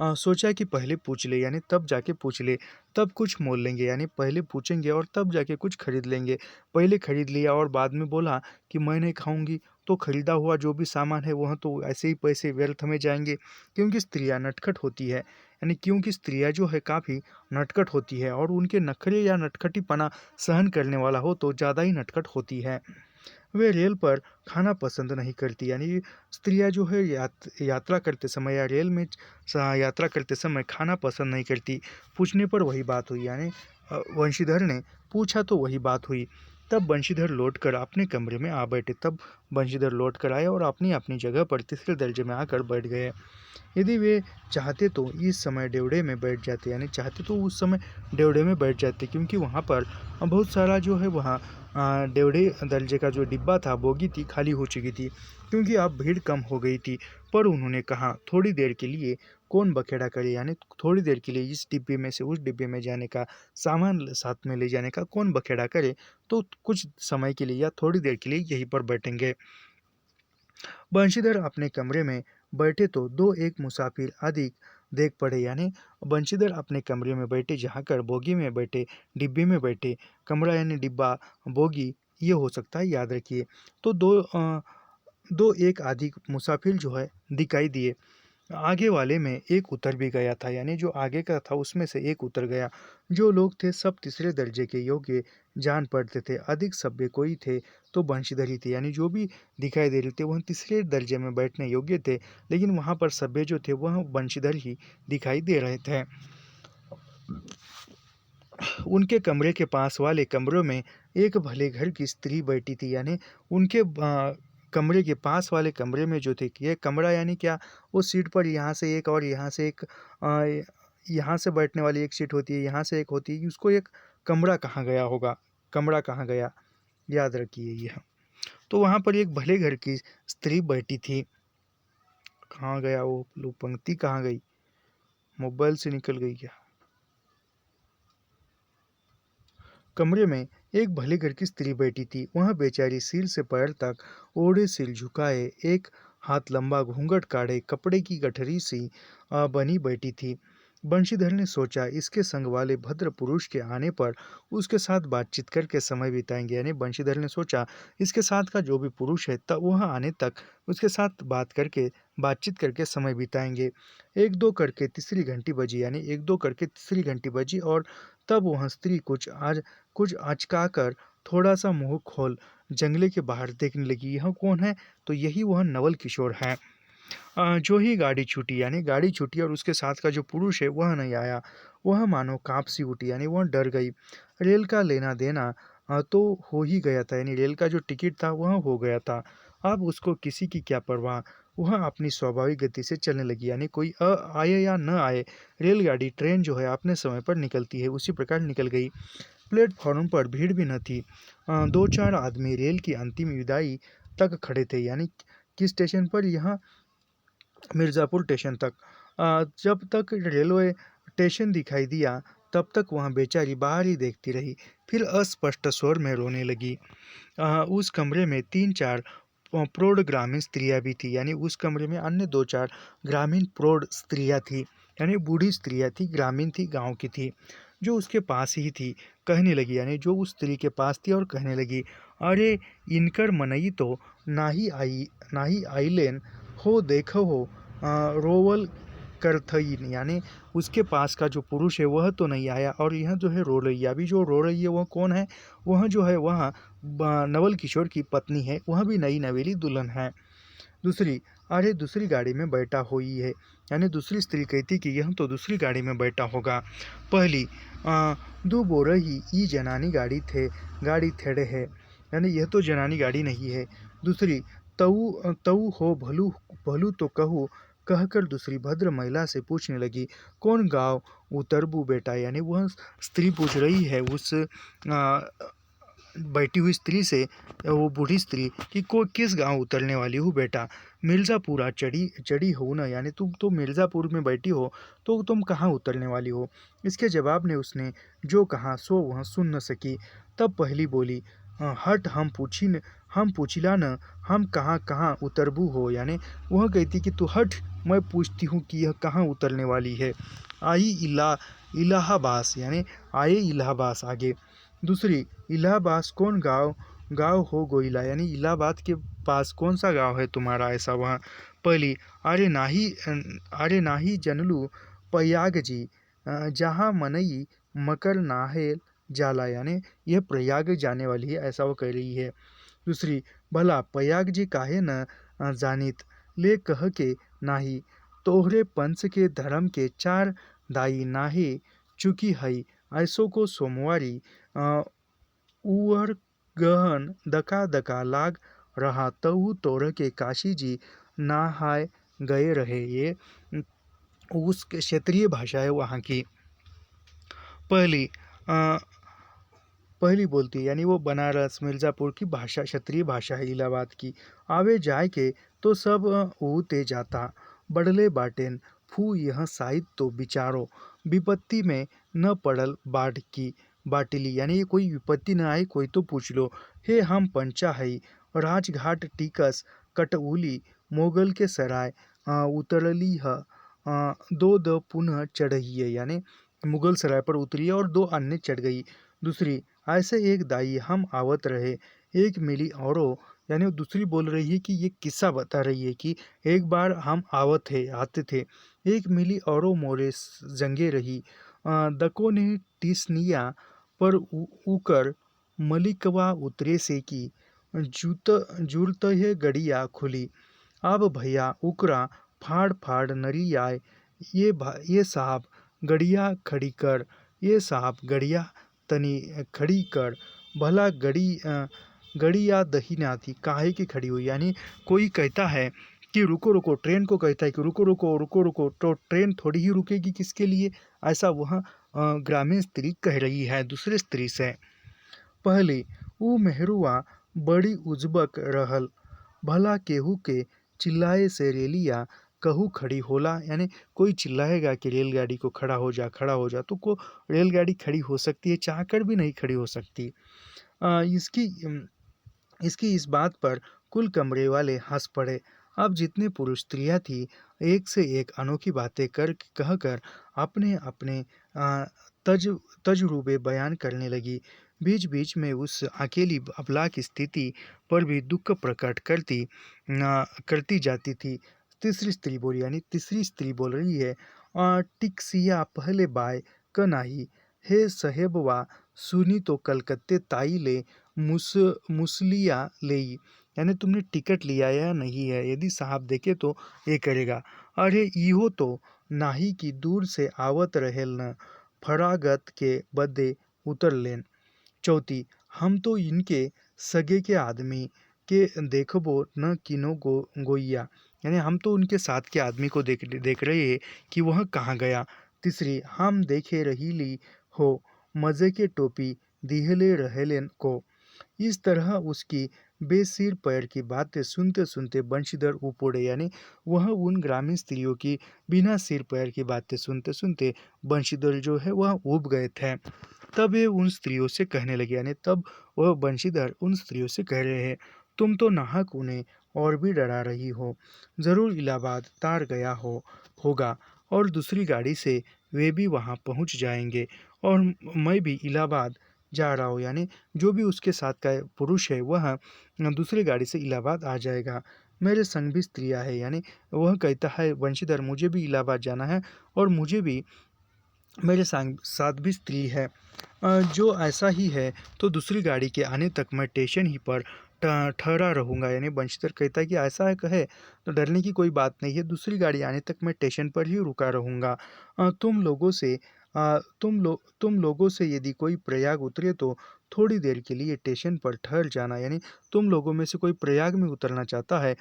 सोचा कि पहले पूछ ले, यानी तब जाके पूछ ले, तब कुछ मोल लेंगे, यानी पहले पूछेंगे और तब जाके कुछ खरीद लेंगे। पहले खरीद लिया और बाद में बोला कि मैं नहीं खाऊंगी, तो खरीदा हुआ जो भी सामान है वह तो ऐसे ही पैसे व्यर्थ में जाएंगे, क्योंकि स्त्रियां नटखट होती है, यानी क्योंकि स्त्रियां जो है काफ़ी नटखट होती है, और उनके नखरे या नटखटीपना सहन करने वाला हो तो ज़्यादा ही नटखट होती है। वे रेल पर खाना पसंद नहीं करती, यानी स्त्रियां जो है यात्रा करते समय या रेल में यात्रा करते समय खाना पसंद नहीं करती। पूछने पर वही बात हुई, यानी वंशीधर ने पूछा तो वही बात हुई। तब बंशीधर लौटकर अपने कमरे में आ बैठे। तब बंशीधर लौट कर आए और अपनी अपनी जगह पर तीसरे दर्जे में आकर बैठ गए। यदि वे चाहते तो इस समय डेवढ़े में बैठ जाते, यानी चाहते तो उस समय डेवढ़े में बैठ जाते, क्योंकि वहाँ पर बहुत सारा जो है वहाँ डेवढ़े दर्जे का जो डिब्बा था, बोगी थी, खाली हो चुकी थी, क्योंकि अब भीड़ कम हो गई थी। पर उन्होंने कहा थोड़ी देर के लिए कौन बखेड़ा करे, यानी थोड़ी देर के लिए इस डिब्बे में से उस डिब्बे में जाने का, सामान साथ में ले जाने का कौन बखेड़ा करे, तो कुछ समय के लिए या थोड़ी देर के लिए यहीं पर बैठेंगे। बंशीधर अपने कमरे में बैठे तो दो एक मुसाफिर अधिक देख पड़े, यानी बंशीधर अपने कमरे में बैठे, जहाँ कर बोगी में बैठे, डिब्बे में बैठे, कमरा यानी डिब्बा, बोगी ये हो सकता है, याद रखिए। तो दो एक अधिक मुसाफिर जो है दिखाई दिए। आगे वाले में एक उतर भी गया था, यानी जो आगे का था उसमें से एक उतर गया। जो लोग थे सब तीसरे दर्जे के योग्य जान पड़ते थे। अधिक सभ्य कोई थे तो बंशीधर ही थे, यानी जो भी दिखाई दे रहे थे वह तीसरे दर्जे में बैठने योग्य थे, लेकिन वहाँ पर सभ्य जो थे वह बंशीधर ही दिखाई दे रहे थे। उनके कमरे के पास वाले कमरों में एक भले घर की स्त्री बैठी थी, यानी उनके कमरे के पास वाले कमरे में जो थे, ये कमरा यानी क्या, उस सीट पर यहाँ से एक और यहाँ से एक, यहाँ से बैठने वाली एक सीट होती है, यहाँ से एक होती है, उसको एक कमरा कहाँ गया होगा, कमरा कहाँ गया, याद रखिए यह। तो वहाँ पर एक भले घर की स्त्री बैठी थी। कहाँ गया वो लोग, पंक्ति कहाँ गई, मोबाइल से निकल गई क्या। कमरे में एक भले घर की स्त्री बैठी थी। वह बेचारी सिर से पैर तक ओढ़े, सिर झुकाए, एक हाथ लंबा घूंघट काढ़े, कपड़े की गठरी सी बनी बैठी थी। बंशीधर ने सोचा इसके संग वाले भद्र पुरुष के आने पर उसके साथ बातचीत करके समय बिताएंगे, यानी बंशीधर ने सोचा इसके साथ का जो भी पुरुष है तब वह आने तक उसके साथ बातचीत करके समय बिताएंगे। एक दो करके तीसरी घंटी बजी, यानी एक दो करके तीसरी घंटी बजी, और तब वह स्त्री कुछ आचकाकर थोड़ा सा मुंह खोल जंगले के बाहर देखने लगी। यह कौन है, तो यही वह नवल किशोर है। जो ही गाड़ी छूटी, यानी गाड़ी छूटी और उसके साथ का जो पुरुष है वह नहीं आया। वह मानो काँप सी उठी, यानी वह डर गई। रेल का लेना-देना तो हो ही गया था, यानी रेल का जो टिकट था वह हो गया था। अब उसको किसी की क्या परवाह, वह अपनी स्वाभाविक गति से चलने लगी, यानी कोई आए या न आए, रेलगाड़ी, ट्रेन जो है अपने समय पर निकलती है, उसी प्रकार निकल गई। प्लेटफ़ॉर्म पर भीड़ भी न थी। 2-4 आदमी रेल की अंतिम विदाई तक खड़े थे, यानी किस स्टेशन पर? यहाँ मिर्ज़ापुर स्टेशन तक। जब तक रेलवे स्टेशन दिखाई दिया तब तक वह बेचारी बाहर ही देखती रही, फिर अस्पष्ट स्वर में रोने लगी। उस कमरे में 3-4 प्रौढ़ ग्रामीण स्त्रियाँ भी थीं, यानी उस कमरे में अन्य 2-4 ग्रामीण प्रौढ़ स्त्रियाँ थीं, यानी बूढ़ी स्त्रियाँ थीं, ग्रामीण थीं, गाँव की थीं, जो उसके पास ही थी। कहने लगी, यानी जो उस स्त्री के पास थी और कहने लगी, अरे इनकर मनई तो ना ही आइलेन हो, देखो हो रोवल करथईन, यानी उसके पास का जो पुरुष है वह तो नहीं आया और यह जो है रो रही है। अभी जो रो रही है वह कौन है? वह जो है वह नवल किशोर की पत्नी है, वह भी नई नवेली दुल्हन है। दूसरी, अरे दूसरी गाड़ी में बैठा हुई है, यानी दूसरी स्त्री कहती कि यह तो दूसरी गाड़ी में बैठा होगा। पहली, दो बोरही ई जनानी गाड़ी थेड़े है, यानी यह तो जनानी गाड़ी नहीं है। दूसरी, तऊ तऊ हो भलू भलू तो कहू, कहकर दूसरी भद्र महिला से पूछने लगी, कौन गाँव उतरबू बेटा, यानी वह स्त्री पूछ रही है उस बैठी हुई स्त्री से, वो बूढ़ी स्त्री, कि को किस गांव उतरने वाली हो बेटा? मिर्ज़ापुरा चढ़ी चढ़ी हो ना, यानी तुम तो मिर्ज़ापुर में बैठी हो तो तुम कहाँ उतरने वाली हो? इसके जवाब में उसने जो कहा सो वह सुन न सकी। तब पहली बोली, हट, हम पूछिला न, हम कहाँ कहाँ उतरबू हो, यानी वह कहती कि तू हट, मैं पूछती हूँ कि यह कहाँ उतरने वाली है। आई इलाहाबाद, यानी आए इलाहाबाद आगे। दूसरी, इलाहाबाद कौन गाँव गाँव हो गोइला, यानी इलाहाबाद के पास कौन सा गाँव है तुम्हारा ऐसा वहाँ? पहली, अरे नाही जनलू प्रयाग जी, जहाँ मनई मकर नाहे जाला, यानी यह प्रयाग जाने वाली है ऐसा वो कह रही है। दूसरी, भला प्रयाग जी काहे न जानित, ले कह के नाही, तोहरे पंच के धर्म के 4 दाई नाहे चुकी हई, ऐसो को सोमवारी उअर गहन दका दका लाग रहा, तहु तोड़ के काशी जी नहाय गए रहे। ये उस क्षेत्रीय भाषा है वहाँ की। पहली अ, पहली बोलती है, यानी वो बनारस मिर्ज़ापुर की भाषा, क्षेत्रीय भाषा है इलाहाबाद की। आवे जाए के तो सब ऊते जाता, बढ़ले बाटेन फू यह साहित तो विचारो, विपत्ति में न पड़ल बाढ़ की बाटली, यानी ये कोई विपत्ति न आए कोई तो पूछ लो। हे हम पंचा हई, राजघाट टिकस कटउली, मोगल के सराय उतरली ह, दो द पुनः चढ़ी है, यानी मुगल सराय पर उतरी है और 2 अन्य चढ़ गई। दूसरी, ऐसे एक दाई हम आवत रहे, एक मिली औरो, यानी वो दूसरी बोल रही है कि ये किस्सा बता रही है कि एक बार हम आते थे, एक मिली औरो मोरे जंगे रही, दको ने टिसनिया पर उकर मलिकवा उतरे से की, जूरत है गड़िया खुली, अब भैया उकरा फाड़ फाड़ नरी आए, ये साहब गड़िया खड़ी कर, ये साहब गड़िया तनी खड़ी कर, भला गड़ी या दहीना थी काहे की खड़ी हुई, यानी कोई कहता है कि रुको रुको, ट्रेन को कहता है कि रुको रुको रुको रुको, तो ट्रेन थोड़ी ही रुकेगी किसके लिए, ऐसा वह ग्रामीण स्त्री कह रही है दूसरे स्त्री से। पहली, ऊ मेहरुआ बड़ी उजबक रहल, भला केहू के चिल्लाए से रेलिया कहू खड़ी होला, यानी कोई चिल्लाएगा कि रेलगाड़ी को खड़ा हो जा, तो को रेलगाड़ी खड़ी हो सकती है, चाहकर भी नहीं खड़ी हो सकती। अ, इसकी इसकी इस बात पर कुल कमरे वाले हंस पड़े। अब जितने पुरुष स्त्रियां थी, एक से एक अनोखी बातें कर कहकर अपने अपने तज तजुर्बे बयान करने लगी। बीच बीच में उस अकेली अबला की स्थिति पर भी दुख प्रकट करती जाती थी। तीसरी स्त्री बोल रही है, टिक्सिया पहले बाय क नाही, हे साहेबवा सुनी तो कलकत्ते ताई ले मुसलिया लेई, यानी तुमने टिकट लिया या नहीं है, यदि साहब देखे तो ये करेगा, अरे इहो तो नाही कि दूर से आवत रहेल न, फरागत के बदे उतर लेन। चौथी, हम तो इनके सगे के आदमी के देखबो न किनो गोइया, यानी हम तो उनके साथ के आदमी को देख रहे हैं कि वह कहाँ गया। तीसरी, हम देखे रहीली हो मजे के टोपी दिहले रहेलेन को। इस तरह उसकी बेसिर पैर की बातें सुनते सुनते बंशीधर ऊप उड़े, यानी वह उन ग्रामीण स्त्रियों की बिना सिर पैर की बातें सुनते सुनते बंशीधर जो है वह ऊब गए थे। तब ये उन स्त्रियों से कहने लगे, यानी तब वह बंशीधर उन स्त्रियों से कह रहे हैं, तुम तो नाहक उन्हें और भी डरा रही हो, ज़रूर इलाहाबाद तार गया होगा और दूसरी गाड़ी से वे भी वहाँ पहुँच जाएंगे और मैं भी इलाहाबाद जा रहा हूँ, यानी जो भी उसके साथ का पुरुष है वह दूसरी गाड़ी से इलाहाबाद आ जाएगा। मेरे संग भी स्त्रियाँ है, यानी वह कहता है बंशीधर मुझे भी इलाहाबाद जाना है और मुझे भी मेरे संग साथ भी स्त्री है। जो ऐसा ही है तो दूसरी गाड़ी के आने तक मैं स्टेशन ही पर ठहरा रहूँगा, यानी बंशीधर कहता है कि ऐसा है कहे तो डरने की कोई बात नहीं है, दूसरी गाड़ी आने तक मैं स्टेशन पर ही रुका रहूँगा। तुम लोगों से यदि कोई प्रयाग उतरे तो थोड़ी देर के लिए स्टेशन पर ठहर जाना, यानी तुम लोगों में से कोई प्रयाग में उतरना चाहता है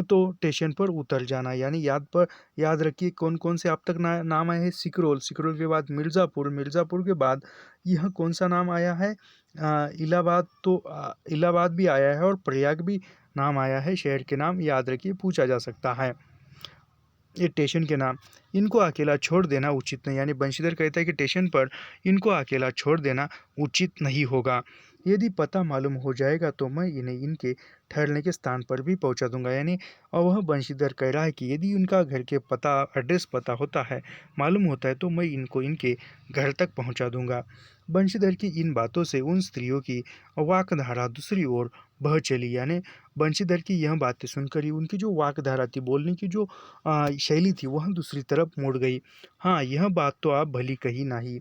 तो स्टेशन पर उतर जाना। यानी याद रखिए कौन कौन से आप तक नाम आए हैं। सिकरोल, सिकरोल के बाद मिर्ज़ापुर, मिर्ज़ापुर के बाद यह कौन सा नाम आया है, इलाहाबाद, तो इलाहाबाद भी आया है और प्रयाग भी नाम आया है। शहर के नाम याद रखिए, पूछा जा सकता है ये स्टेशन के नाम। इनको अकेला छोड़ देना उचित नहीं, यानी बंशीधर कहता है कि स्टेशन पर इनको अकेला छोड़ देना उचित नहीं होगा। यदि पता मालूम हो जाएगा तो मैं इन्हें इनके ठहरने के स्थान पर भी पहुंचा दूंगा, यानी और वह बंशीधर कह रहा है कि यदि उनका घर के पता एड्रेस पता होता है, मालूम होता है, तो मैं इनको इनके घर तक पहुंचा दूंगा। बंशीधर की इन बातों से उन स्त्रियों की वाकधारा दूसरी ओर बह चली, यानी बंशीधर की यह बातें सुनकर ही उनकी जो वाकधारा थी, बोलने की जो शैली थी, वह दूसरी तरफ मुड़ गई। हाँ, यह बात तो आप भली कही नहीं,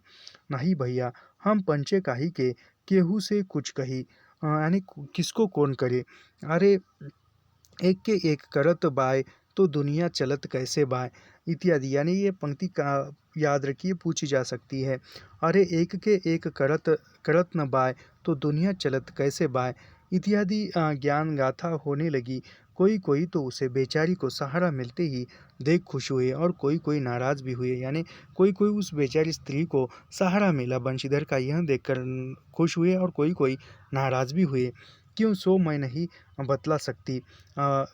नहीं भैया, हम पंचे काहे के केहू से कुछ कही, यानी किसको कौन करे, अरे एक के एक करत बाय तो दुनिया चलत कैसे बाय, इत्यादि। यानी ये पंक्ति का याद रखिए, पूछी जा सकती है। अरे एक के एक करत करत न बाय तो दुनिया चलत कैसे बाय, इत्यादि ज्ञान गाथा होने लगी। कोई कोई तो उसे बेचारी को सहारा मिलते ही देख खुश हुए और कोई कोई नाराज भी हुए, यानी कोई कोई उस बेचारी स्त्री को सहारा मिला बंशीधर का यह देखकर खुश हुए और कोई कोई नाराज भी हुए। क्यों, सो मैं नहीं बतला सकती।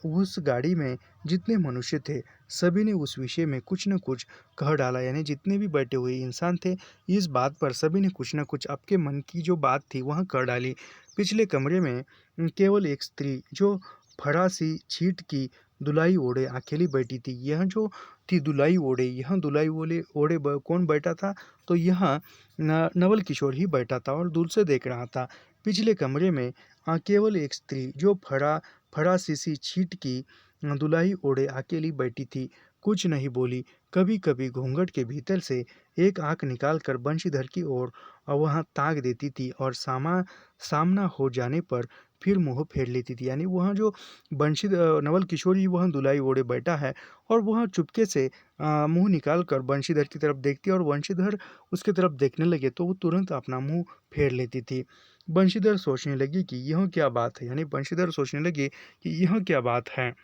उस गाड़ी में जितने मनुष्य थे सभी ने उस विषय में कुछ न कुछ कह डाला, यानी जितने भी बैठे हुए इंसान थे इस बात पर सभी ने कुछ न कुछ आपके मन की जो बात थी वह कह डाली। पिछले कमरे में केवल एक स्त्री जो फरासी छीट की दुलाई ओढ़े अकेली बैठी थी। यह जो थी दुलाई ओढ़े, यह दुलाई ओढ़े कौन बैठा था, तो यह नवल किशोर ही बैठा था और दूर से देख रहा था। पिछले कमरे में केवल एक स्त्री जो फरासीसी छीट की दुलाई ओढ़े अकेली बैठी थी, कुछ नहीं बोली। कभी कभी घूंघट के भीतर से एक आंख निकालकर बंशीधर की ओर वह ताक देती थी और सामना हो जाने पर फिर मुंह फेर लेती थी, यानी वह जो नवल किशोर ही वह दुलाई ओढ़े बैठा है और वह चुपके से मुंह निकाल कर बंशीधर की तरफ देखती और बंशीधर उसके तरफ देखने लगे तो वो तुरंत अपना मुंह फेर लेती थी। बंशीधर सोचने लगी कि यह क्या बात है, यानी बंशीधर सोचने लगी कि यह क्या बात है,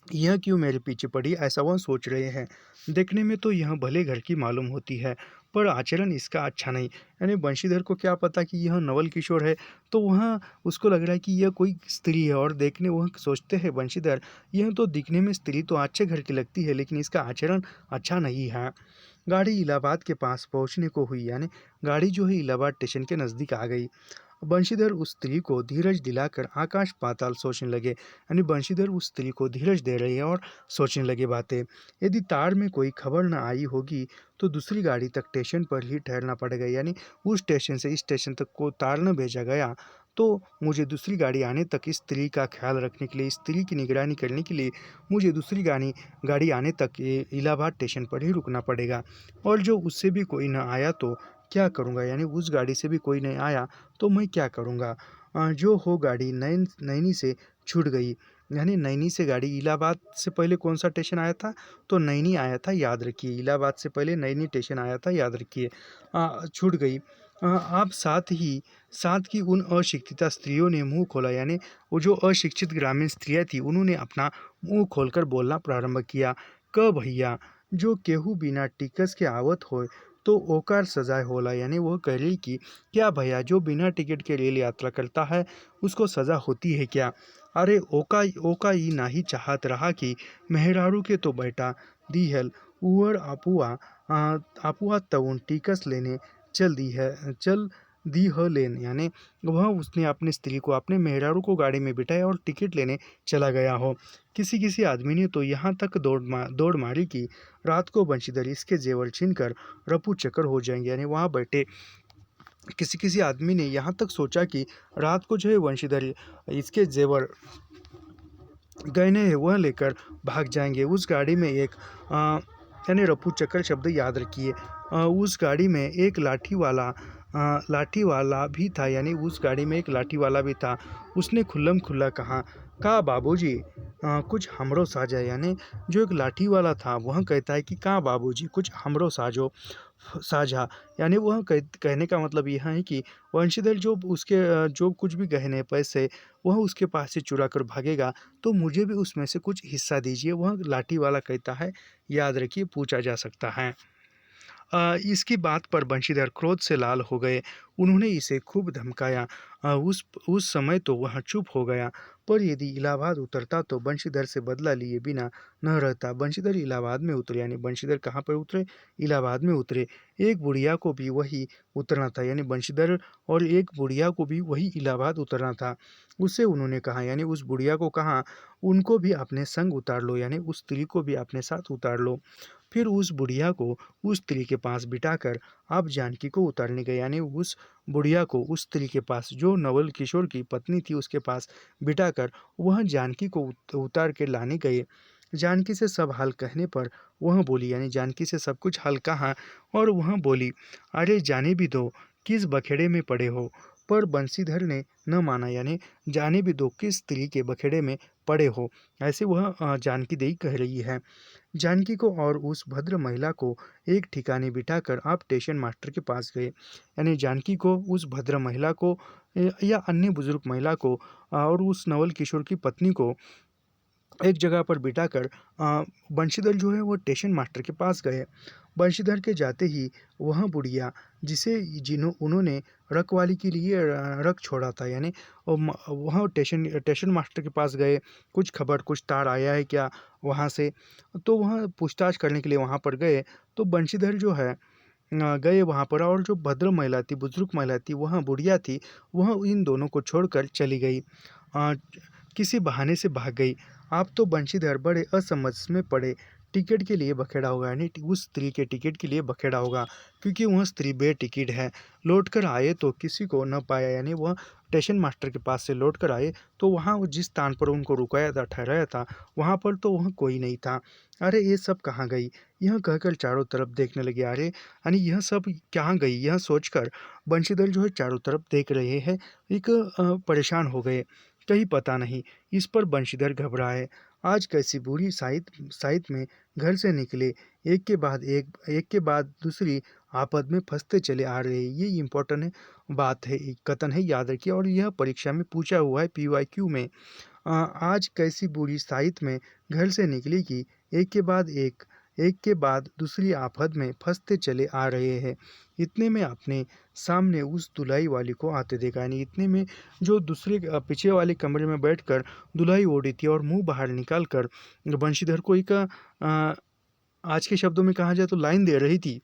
यह क्यों मेरे पीछे पड़ी, ऐसा वह सोच रहे हैं। देखने में तो यह भले घर की मालूम होती है पर आचरण इसका अच्छा नहीं, यानी बंशीधर को क्या पता कि यह नवल किशोर है, तो वह उसको लग रहा है कि यह कोई स्त्री है और देखने वह सोचते हैं बंशीधर यह तो दिखने में स्त्री तो अच्छे घर की लगती है लेकिन इसका आचरण अच्छा नहीं है। गाड़ी इलाहाबाद के पास पहुंचने को हुई, यानी गाड़ी जो है इलाहाबाद स्टेशन के नज़दीक आ गई। बंशीधर उस स्त्री को धीरज दिलाकर आकाश पाताल सोचने लगे, यानी बंशीधर उस स्त्री को धीरज दे रहे हैं और सोचने लगे बातें। यदि तार में कोई खबर न आई होगी तो दूसरी गाड़ी तक स्टेशन पर ही ठहरना पड़ेगा, यानी उस स्टेशन से इस स्टेशन तक को तार न भेजा गया तो मुझे दूसरी गाड़ी आने तक इस स्त्री का ख्याल रखने के लिए, इस स्त्री की निगरानी करने के लिए मुझे दूसरी गाड़ी आने तक इलाहाबाद स्टेशन पर ही रुकना पड़ेगा। और जो उससे भी कोई न आया तो क्या करूँगा, यानी उस गाड़ी से भी कोई नहीं आया तो मैं क्या करूँगा। जो हो गाड़ी नैनी से छूट गई। यानी नैनी से गाड़ी, इलाहाबाद से पहले कौन सा स्टेशन आया था, तो नैनी आया था, याद रखिए। इलाहाबाद से पहले नैनी स्टेशन आया था, याद रखिए। छूट गई। आप साथ की उन अशिक्षित स्त्रियों ने मुंह खोला, यानी वो जो अशिक्षित ग्रामीण स्त्रियां थी उन्होंने अपना मुंह खोलकर बोलना प्रारंभ किया। क भैया जो केहू बिना टिकस के आवत हो तो ओकर सजाए होला, यानी वो कह रही कि क्या भैया जो बिना टिकट के रेल यात्रा करता है उसको सजा होती है क्या? अरे ओका ओका ई नाही चाहत रहा कि मेहरारू के तो बेटा दीहल उअर अपुआ तउन टिकस लेने चल दी ह लेन, यानी वह उसने अपनी स्त्री को, अपने मेहरारू को गाड़ी में बिठाया और टिकट लेने चला गया हो। किसी किसी आदमी ने तो यहाँ तक दौड़ मारी कि रात को बंशीधर इसके जेवर छीनकर रफू चक्कर हो जाएंगे, यानी वहाँ बैठे किसी किसी आदमी ने यहाँ तक सोचा कि रात को जो है वंशीधर इसके जेवर गहने हैं वह लेकर भाग जाएंगे। उस गाड़ी में एक यानी रफू चक्कर शब्द याद रखिए। उस गाड़ी में एक लाठी वाला भी था, यानी उस गाड़ी में एक लाठी वाला भी था। उसने खुल्लम खुल्ला कहा, का बाबूजी कुछ हमरो साझा, यानी जो एक लाठी वाला था वह कहता है कि का बाबूजी कुछ हमरो साझा, यानी वह कहने का मतलब यह है कि वंशीधर जो उसके जो कुछ भी गहने पैसे वह उसके पास से चुरा कर भागेगा तो मुझे भी उसमें से कुछ हिस्सा दीजिए, वह लाठी वाला कहता है। याद रखिए, पूछा जा सकता है। इसकी बात पर बंशीधर क्रोध से लाल हो गए। उन्होंने इसे खूब धमकाया। उस समय तो वह चुप हो गया, पर यदि इलाहाबाद उतरता तो बंशीधर से बदला लिए बिना न रहता। बंशीधर इलाहाबाद में उतरे, यानी बंशीधर कहाँ पर उतरे? इलाहाबाद में उतरे। एक बुढ़िया को भी वही उतरना था, यानी बंशीधर और एक बुढ़िया को भी वही इलाहाबाद उतरना था। उससे उन्होंने कहा, यानी उस बुढ़िया को कहा, उनको भी अपने संग उतार लो, यानी उस स्त्री को भी अपने साथ उतार लो। फिर उस बुढ़िया को उस स्त्री के पास बिठाकर आप जानकी को उतारने गए, यानी उस बुढ़िया को उस स्त्री के पास, जो नवल किशोर की पत्नी थी उसके पास बिठाकर वह जानकी को उतार के लाने गए। जानकी से सब हाल कहने पर वह बोली, यानी जानकी से सब कुछ हाल कहा और वह बोली, अरे जाने भी दो किस बखेड़े में पड़े हो। पर बंशीधर ने न माना, यानी जाने भी दो किस स्त्री के बखेड़े में पड़े हो, ऐसे वह जानकी देवी कह रही है। जानकी को और उस भद्र महिला को एक ठिकाने बिठाकर आप स्टेशन मास्टर के पास गए, यानी जानकी को, उस भद्र महिला को या अन्य बुजुर्ग महिला को और उस नवल किशोर की पत्नी को एक जगह पर बिठाकर बंशीधर जो है वो स्टेशन मास्टर के पास गए। बंशीधर के जाते ही वह बुढ़िया जिन्हों उन्होंने रखवाली के लिए रख छोड़ा था, यानी वह स्टेशन मास्टर के पास गए। कुछ तार आया है क्या वहाँ से, तो वह पूछताछ करने के लिए वहाँ पर गए। तो बंशीधर जो है गए वहाँ पर, और जो भद्र महिला थी, बुजुर्ग महिला थी, वह बुढ़िया थी, वह इन दोनों को छोड़कर चली गई, किसी बहाने से भाग गई। आप तो बंशीधर बड़े असमझ में पड़े। टिकट के लिए बखेड़ा होगा, यानी उस स्त्री के टिकट के लिए बखेड़ा होगा, क्योंकि वह स्त्री बेटिकट है। लौट कर आए तो किसी को न पाया, यानी वह स्टेशन मास्टर के पास से लौट कर आए तो वहाँ जिस स्थान पर उनको रुकाया था, ठहराया था, वहाँ पर तो वह कोई नहीं था। अरे ये सब कहाँ गई, यह कहकर चारों तरफ देखने लगे। अरे यानी यह सब कहाँ गई, यह सोचकर बंशीधर जो है चारों तरफ देख रहे हैं, एक परेशान हो गए। कहीं पता नहीं। इस पर बंशीधर घबराए। आज कैसी बुरी साइत में घर से निकले, एक के बाद दूसरी आपद में फंसते चले आ रहे। ये इम्पोर्टेंट है, बात है, कथन है, याद रखिए, और यह परीक्षा में पूछा हुआ है PYQ में। आज कैसी बुरी साइत में घर से निकली कि एक के बाद दूसरी आफत में फंसते चले आ रहे हैं। इतने में अपने सामने उस धुलाई वाली को आते देखा, यानी इतने में जो दूसरे पीछे वाले कमरे में बैठकर धुलाई ओढ़ी थी और मुंह बाहर निकाल कर बंशीधर को एक आज के शब्दों में कहा जाए तो लाइन दे रही थी।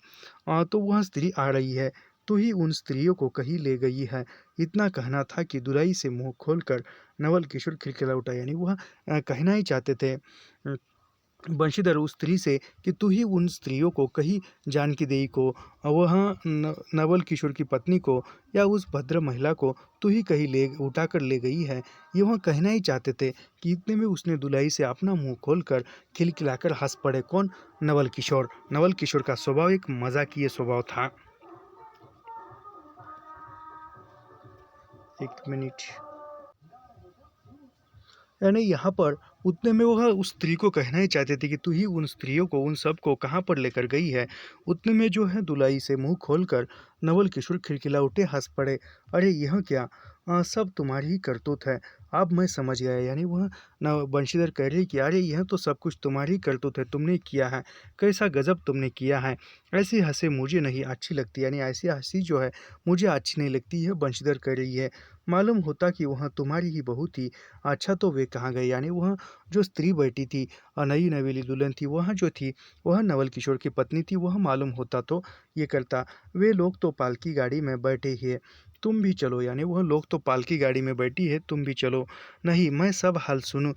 तो वह स्त्री आ रही है, तो ही उन स्त्रियों को कहीं ले गई है। इतना कहना था कि दुलाई से मुंह खोलकर नवल किशोर खिलखिला उठा, यानी वह कहना ही चाहते थे बंशीधर उस स्त्री से कि तू ही उन स्त्रियों को कहीं, जानकी देवी को, वह नवल किशोर की पत्नी को, या उस भद्र महिला को तू ही कहीं ले उठाकर ले गई है। ये वह कहना ही चाहते थे कि इतने में उसने दुलाई से अपना मुंह खोलकर खिलखिलाकर हंस पड़े। कौन? नवल किशोर। नवल किशोर का स्वभाव एक मजाकिया स्वभाव था। एक मिनट। यानी यहाँ पर उतने में वह उस स्त्री को कहना ही चाहते थे कि तू ही उन स्त्रियों को, उन सब को कहाँ पर लेकर गई है। उतने में जो है दुलाई से मुंह खोलकर नवल किशोर खिलखिला उठे, हंस पड़े। अरे यह क्या, सब तुम्हारी ही करतूत है। अब मैं समझ गया। यानी वह न बंशीधर कह रही कि अरे यह तो सब कुछ तुम्हारी ही करतूत है, तुमने किया है, कैसा गजब तुमने किया है। ऐसी हंसी मुझे नहीं अच्छी लगती, यानी ऐसी हंसी जो है मुझे अच्छी नहीं लगती है, बंशीधर कह रही है। मालूम होता कि वह तुम्हारी ही बहू थी। अच्छा तो वे कहाँ गए। यानी वह जो स्त्री बैठी थी, नई नवेली दुल्हन थी, वह जो थी वह नवल किशोर की पत्नी थी। वह मालूम होता तो ये करता। वे लोग तो पालकी गाड़ी में बैठे ही है, तुम भी चलो। यानी वह लोग तो पालकी गाड़ी में बैठी है, तुम भी चलो। नहीं, मैं सब हाल सुन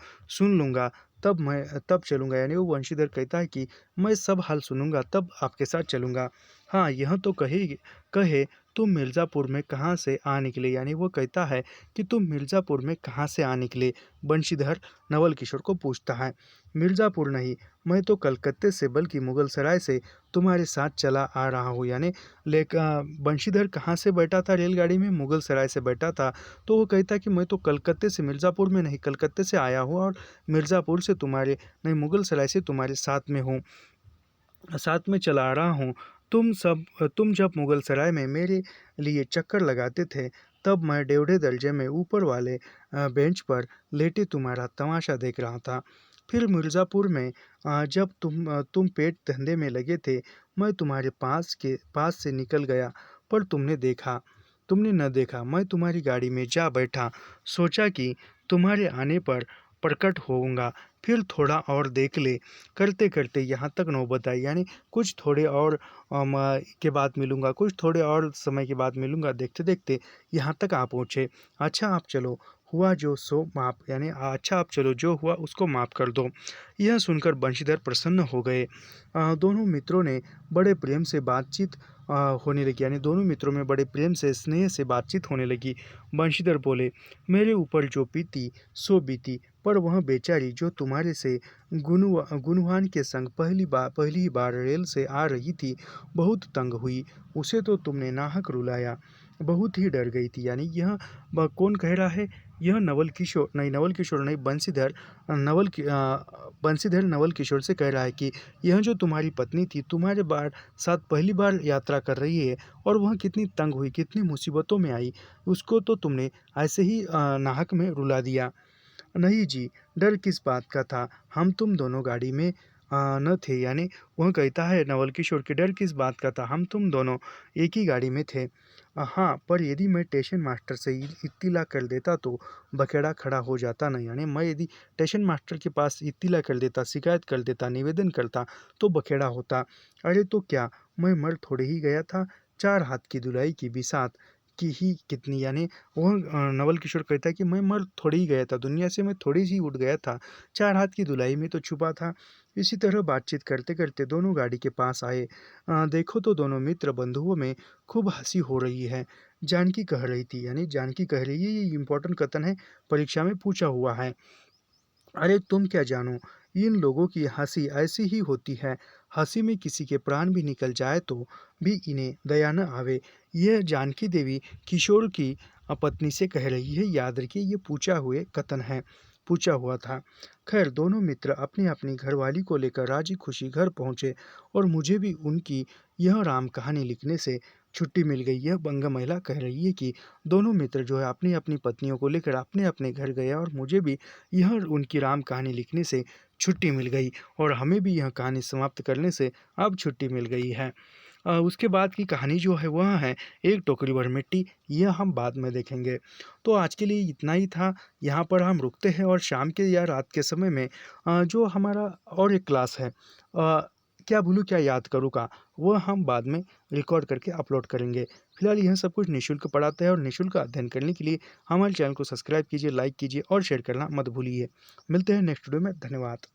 लूँगा, तब चलूँगा। यानी वो वंशीधर कहता है कि मैं सब हाल सुनूंगा तब आपके साथ चलूँगा। हाँ, यह तो कहे तुम मिर्ज़ापुर में कहाँ से आ निकले। यानी वो कहता है कि तुम मिर्ज़ापुर में कहाँ से आ निकले। बंशीधर नवल किशोर को पूछता है। मिर्ज़ापुर नहीं, मैं तो कलकत्ते से, बल्कि मुगल सराय से तुम्हारे साथ चला आ रहा हूँ। यानी बंशीधर कहाँ से बैठा था रेलगाड़ी में, मुगल सराय से बैठा था। तो वो कहता है कि मैं तो कलकत्ते से, मिर्ज़ापुर में नहीं, कलकत्ते से आया हूँ और मिर्ज़ापुर से तुम्हारे नहीं, मुगल सराय से तुम्हारे साथ में हूँ, साथ में चला आ रहा हूँ। तुम जब मुगल सराय में मेरे लिए चक्कर लगाते थे, तब मैं डेढ़े दर्जे में ऊपर वाले बेंच पर लेटे तुम्हारा तमाशा देख रहा था। फिर मिर्ज़ापुर में जब तुम पेट धंधे में लगे थे, मैं तुम्हारे पास से निकल गया, पर तुमने न देखा। मैं तुम्हारी गाड़ी में जा बैठा, सोचा कि तुम्हारे आने पर प्रकट होऊंगा, फिर थोड़ा और देख ले। करते करते यहाँ तक नौबत आई। यानी कुछ थोड़े और के बाद मिलूँगा, कुछ थोड़े और समय के बाद मिलूँगा, देखते देखते यहाँ तक आ पहुँचे। अच्छा आप चलो, हुआ जो सो माफ़, यानी अच्छा आप चलो, जो हुआ उसको माफ़ कर दो। यह सुनकर बंशीधर प्रसन्न हो गए। दोनों मित्रों ने बड़े प्रेम से बातचीत होने लगी। यानी दोनों मित्रों में बड़े प्रेम से, स्नेह से बातचीत होने लगी। बंशीधर बोले, मेरे ऊपर जो बीती सो बीती, पर वह बेचारी जो तुम्हारे से गुनवान के संग पहली ही बार रेल से आ रही थी, बहुत तंग हुई। उसे तो तुमने नाहक रुलाया, बहुत ही डर गई थी। यानी यह कौन कह रहा है, यह नवल किशोर नहीं, बंशीधर नवल किशोर से कह रहा है कि यह जो तुम्हारी पत्नी थी, तुम्हारे साथ पहली बार यात्रा कर रही है, और वह कितनी तंग हुई, कितनी मुसीबतों में आई, उसको तो तुमने ऐसे ही नाहक में रुला दिया। नहीं जी, डर किस बात का था, हम तुम दोनों गाड़ी में न थे। यानी वह कहता है नवल किशोर की, डर किस बात का था, हम तुम दोनों एक ही गाड़ी में थे। हाँ, पर यदि मैं स्टेशन मास्टर से इत्तिला कर देता तो बखेड़ा खड़ा हो जाता नहीं। यानी मैं यदि स्टेशन मास्टर के पास इत्तिला कर देता, शिकायत कर देता, निवेदन करता, तो बखेड़ा होता। अरे तो क्या, मैं मर थोड़े ही गया था, 4 हाथ की धुलाई की बिसात की ही कितनी। यानी वह नवल किशोर कहता है कि मैं मर थोड़ी ही गया था, दुनिया से मैं थोड़ी सी उठ गया था, 4 हाथ की धुलाई में तो छुपा था। इसी तरह बातचीत करते करते दोनों गाड़ी के पास आए। देखो तो दोनों मित्र बंधुओं में खूब हंसी हो रही है। जानकी कह रही थी, यानी जानकी कह रही है, ये इम्पोर्टेंट कथन है, परीक्षा में पूछा हुआ है। अरे तुम क्या जानो, इन लोगों की हंसी ऐसी ही होती है, हंसी में किसी के प्राण भी निकल जाए तो भी इन्हें दया न आवे। यह जानकी देवी किशोर की पत्नी से कह रही है, याद रखिए ये पूछा हुआ था। खैर दोनों मित्र अपनी अपनी घरवाली को लेकर राजी खुशी घर पहुँचे, और मुझे भी उनकी यह राम कहानी लिखने से छुट्टी मिल गई। यह बंगा महिला कह रही है कि दोनों मित्र जो है अपनी अपनी पत्नियों को लेकर अपने अपने घर गए, और मुझे भी यह उनकी राम कहानी लिखने से छुट्टी मिल गई, और हमें भी यह कहानी समाप्त करने से अब छुट्टी मिल गई है। उसके बाद की कहानी जो है वह है एक टोकरी भर मिट्टी, यह हम बाद में देखेंगे। तो आज के लिए इतना ही था, यहाँ पर हम रुकते हैं, और शाम के या रात के समय में जो हमारा और एक क्लास है, क्या भूलूं क्या याद करूँ का, वह हम बाद में रिकॉर्ड करके अपलोड करेंगे। फिलहाल यह सब कुछ निःशुल्क पढ़ाते हैं, और निःशुल्क अध्ययन करने के लिए हमारे चैनल को सब्सक्राइब कीजिए, लाइक कीजिए और शेयर करना मत भूलिए। मिलते हैं नेक्स्ट वीडियो में, धन्यवाद।